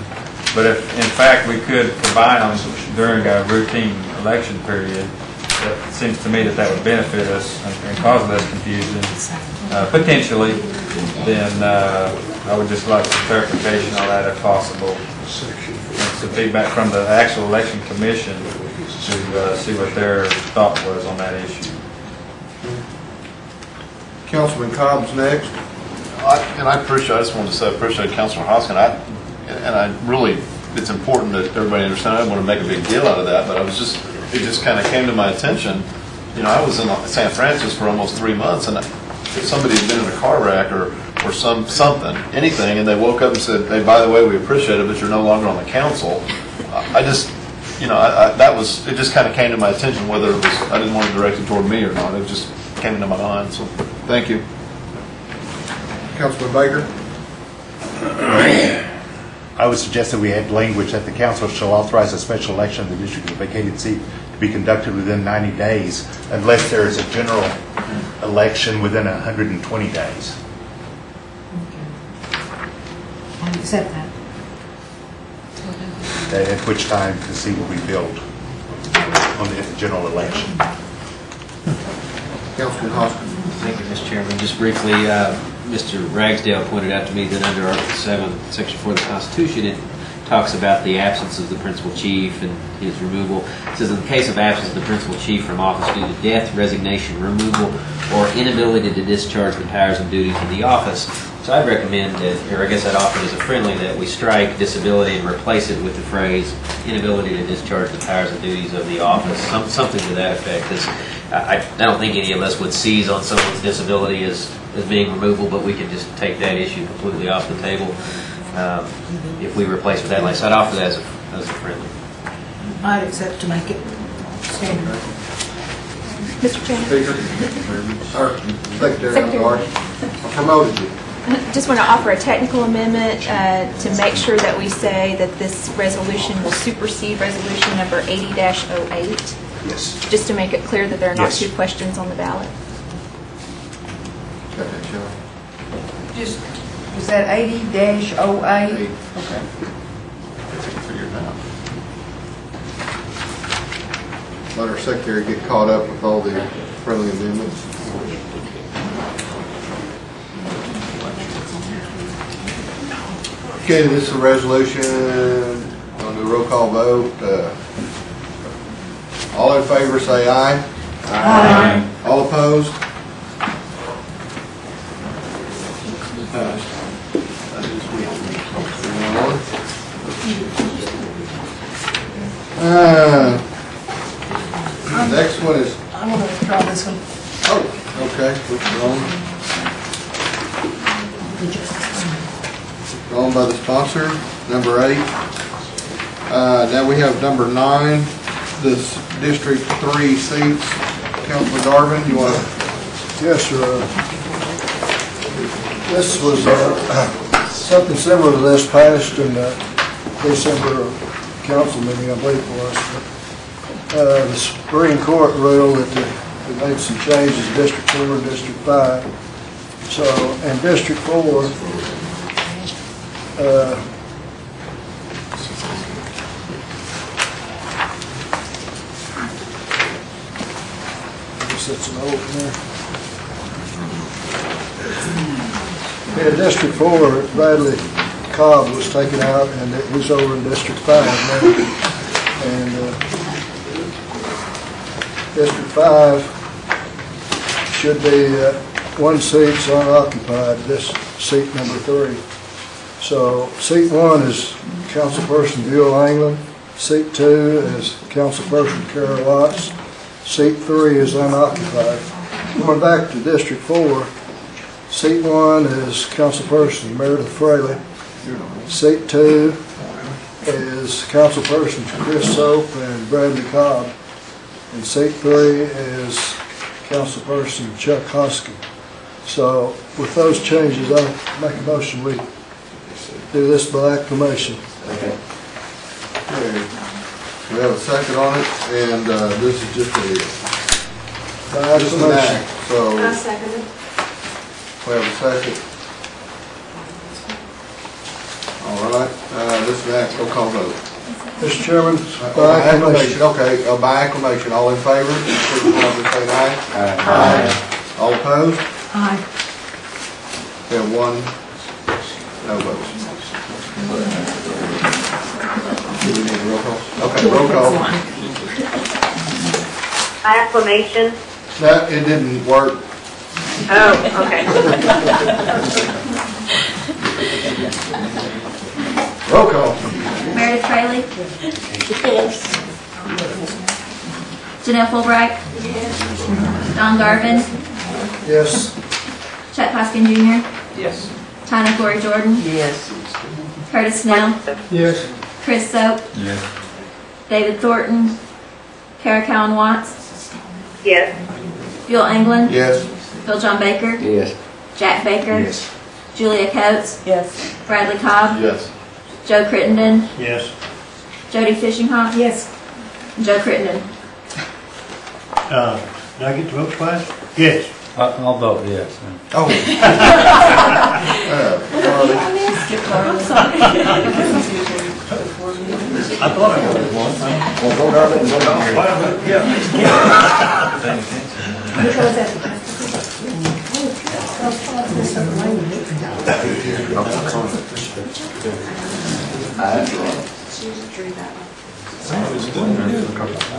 but if in fact we could combine them during a routine election period, it seems to me that would benefit us and cause less confusion, potentially. Then I would just like some clarification on that if possible. And some feedback from the actual election commission to see what their thought was on that issue. Councilman Cobb's next. I just wanted to say I appreciate Councilor Hoskin. I really, it's important that everybody understand. I don't want to make a big deal out of that, but it just kind of came to my attention. I was in San Francisco for almost 3 months, and if somebody had been in a car wreck or anything, and they woke up and said, "Hey, by the way, we appreciate it, but you're no longer on the council," I just that was, it just kind of came to my attention whether it was, I didn't want to direct it toward me or not. It just came into my mind, so thank you. Councilman Baker? I would suggest that we add language that the council shall authorize a special election of the district of vacated seat to be conducted within 90 days unless there is a general election within 120 days. I accept that. At which time the seat will be filled on the general election. Councilman Hoskins? Thank you, Mr. Chairman. Just briefly, Mr. Ragsdale pointed out to me that under Article 7, Section 4 of the Constitution, it talks about the absence of the principal chief and his removal. It says, in the case of absence of the principal chief from office due to death, resignation, removal, or inability to discharge the powers and duties of the office. So I'd recommend that, or I guess I'd offer as a friendly, that we strike disability and replace it with the phrase inability to discharge the powers and duties of the office, something to that effect. Because I don't think any of us would seize on someone's disability as being removable, but we could just take that issue completely off the table if we replace with that. Like, so I'd offer that as a friendly. I'd accept to make it standard. Mr. Chairman. Secretary, I'm sorry. I promoted you. Just want to offer a technical amendment to make sure that we say that this resolution will supersede resolution number 80-08. Yes. Just to make it clear that there are not Yes. two questions on the ballot. Just, was that 80-08? Okay. Let our secretary get caught up with all the friendly amendments. Okay, this is a resolution. I'll do a roll call vote. All in favor say aye. Aye. All opposed? Next one is. I'm going to withdraw this one. Oh, okay. Withdrawn. Withdrawn by the sponsor. Number 8. Now we have number 9. This District 3 seats. Councilman Darvin, you want to? Yes, sir. This was something similar to this passed in the December council meeting, I believe it was. The Supreme Court ruled that they made some changes in District 4 and District 5. So in District 4, it's an open there. In District 4, Bradley Cobb was taken out, and he's over in District 5 now. And District 5 should be one seat's unoccupied, this seat number 3. So seat 1 is Councilperson Buell Anglin, seat 2 is Councilperson Carol Watts, seat 3 is unoccupied. Going back to District 4, seat 1 is Councilperson Meredith Fraley. Seat 2 is Councilperson Chris Soap and Bradley Cobb. And seat 3 is Councilperson Chuck Hoskin. So with those changes, I make a motion we do this by acclamation. Okay. We have a second on it, and this is just an act. So I second it. we have a second. All right. This is an act. Roll call vote. Mr. Chairman, By acclamation. Okay. By acclamation. All in favor? Signify by saying aye. Aye. All opposed? Aye. We have 1 no votes. Do we need a roll call? Okay, roll call. Acclamation? That, it didn't work. Oh, okay. Roll call. Meredith Fraley? Yes. Janelle Fulbright? Yes. Don Garvin? Yes. Chuck Hoskin Jr.? Yes. Tanya Corey Jordan? Yes. Curtis Snell? Yes. Chris Soap? Yes. David Thornton, Kara Cowan Watts, Yes. Bill England, Yes. Bill John Baker, Yes. Jack Baker, Yes. Julia Coates, Yes. Bradley Cobb, Yes. Joe Crittenden, Yes. Jody Fishinghawk, Yes. and Joe Crittenden. Did I get to vote twice? Yes. I'll vote yes. Oh. I thought I voted once. Well, vote on it and vote on it. Yeah. Which one was that?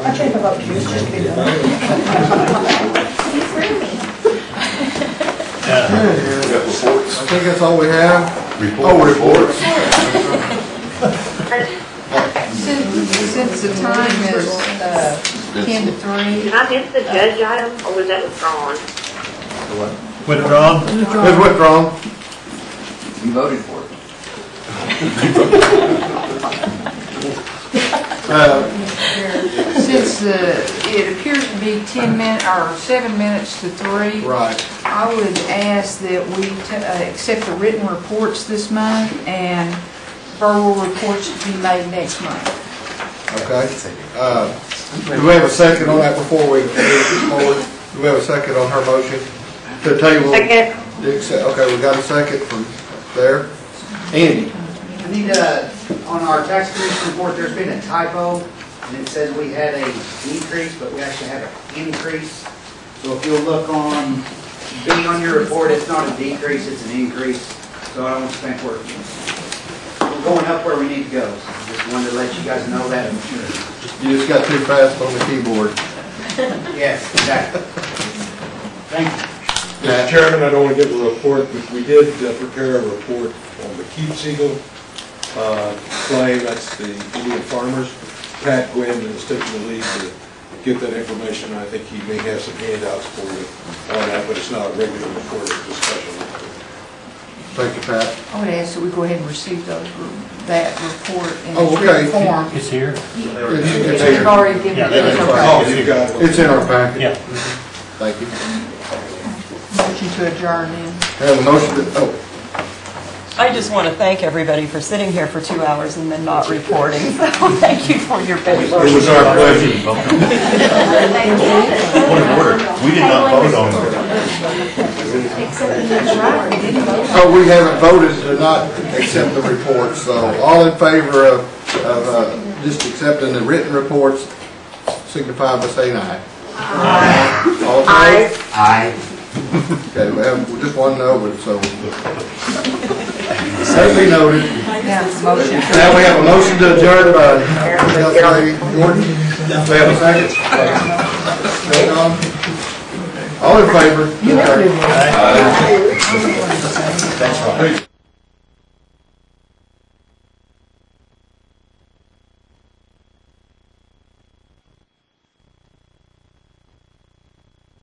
I changed my vote to yours just to be done. I think that's all we have. Oh, reports. Since the time is 10 to 3. Did I miss the judge item, or was that withdrawn? Withdrawn? It's withdrawn. You voted for it. Since it appears to be 10 minutes, or 7 minutes to 3. Right. I would ask that we accept the written reports this month and verbal reports to be made next month. Okay. Do we have a second on that before we move forward? Do we have a second on her motion? To table? Second. Okay, we got a second from there. Andy? I need on our tax commission report, there's been a typo, and it says we had a decrease, but we actually have an increase. So if you'll look on B on your report, it's not a decrease, it's an increase. So I don't think we're going up where we need to go. So just wanted to let you guys know that. You just got too fast on the keyboard. Yes, exactly. Thank you. Mr. Chairman, I don't want to give a report, but we did prepare a report on the Keepseagle claim. That's the Indian farmers. Pat Gwynn is taking the lead to get that information. I think he may have some handouts for you on that, but it's not a regular report, it's a special report. Thank you, Pat. I would ask that we go ahead and receive that report in Oh, its okay. written form. It's here. You've already given Yeah, it. that's Okay. Oh, you got it. It's in our packet. Yeah. Thank you. Motion to adjourn then. We have a motion to, I just want to thank everybody for sitting here for 2 hours and then not reporting. So thank you for your patience. it was our pleasure. Point of order. We did not vote on it. Oh, we haven't voted to not accept the reports, so all in favor of just accepting the written reports signify by saying aye. Aye. All opposed? Aye. Okay, we have just one no, but so. Certainly noted. Motion. Now we have a motion to adjourn by Councilman Jordan. We have a second. All in favor? That's right.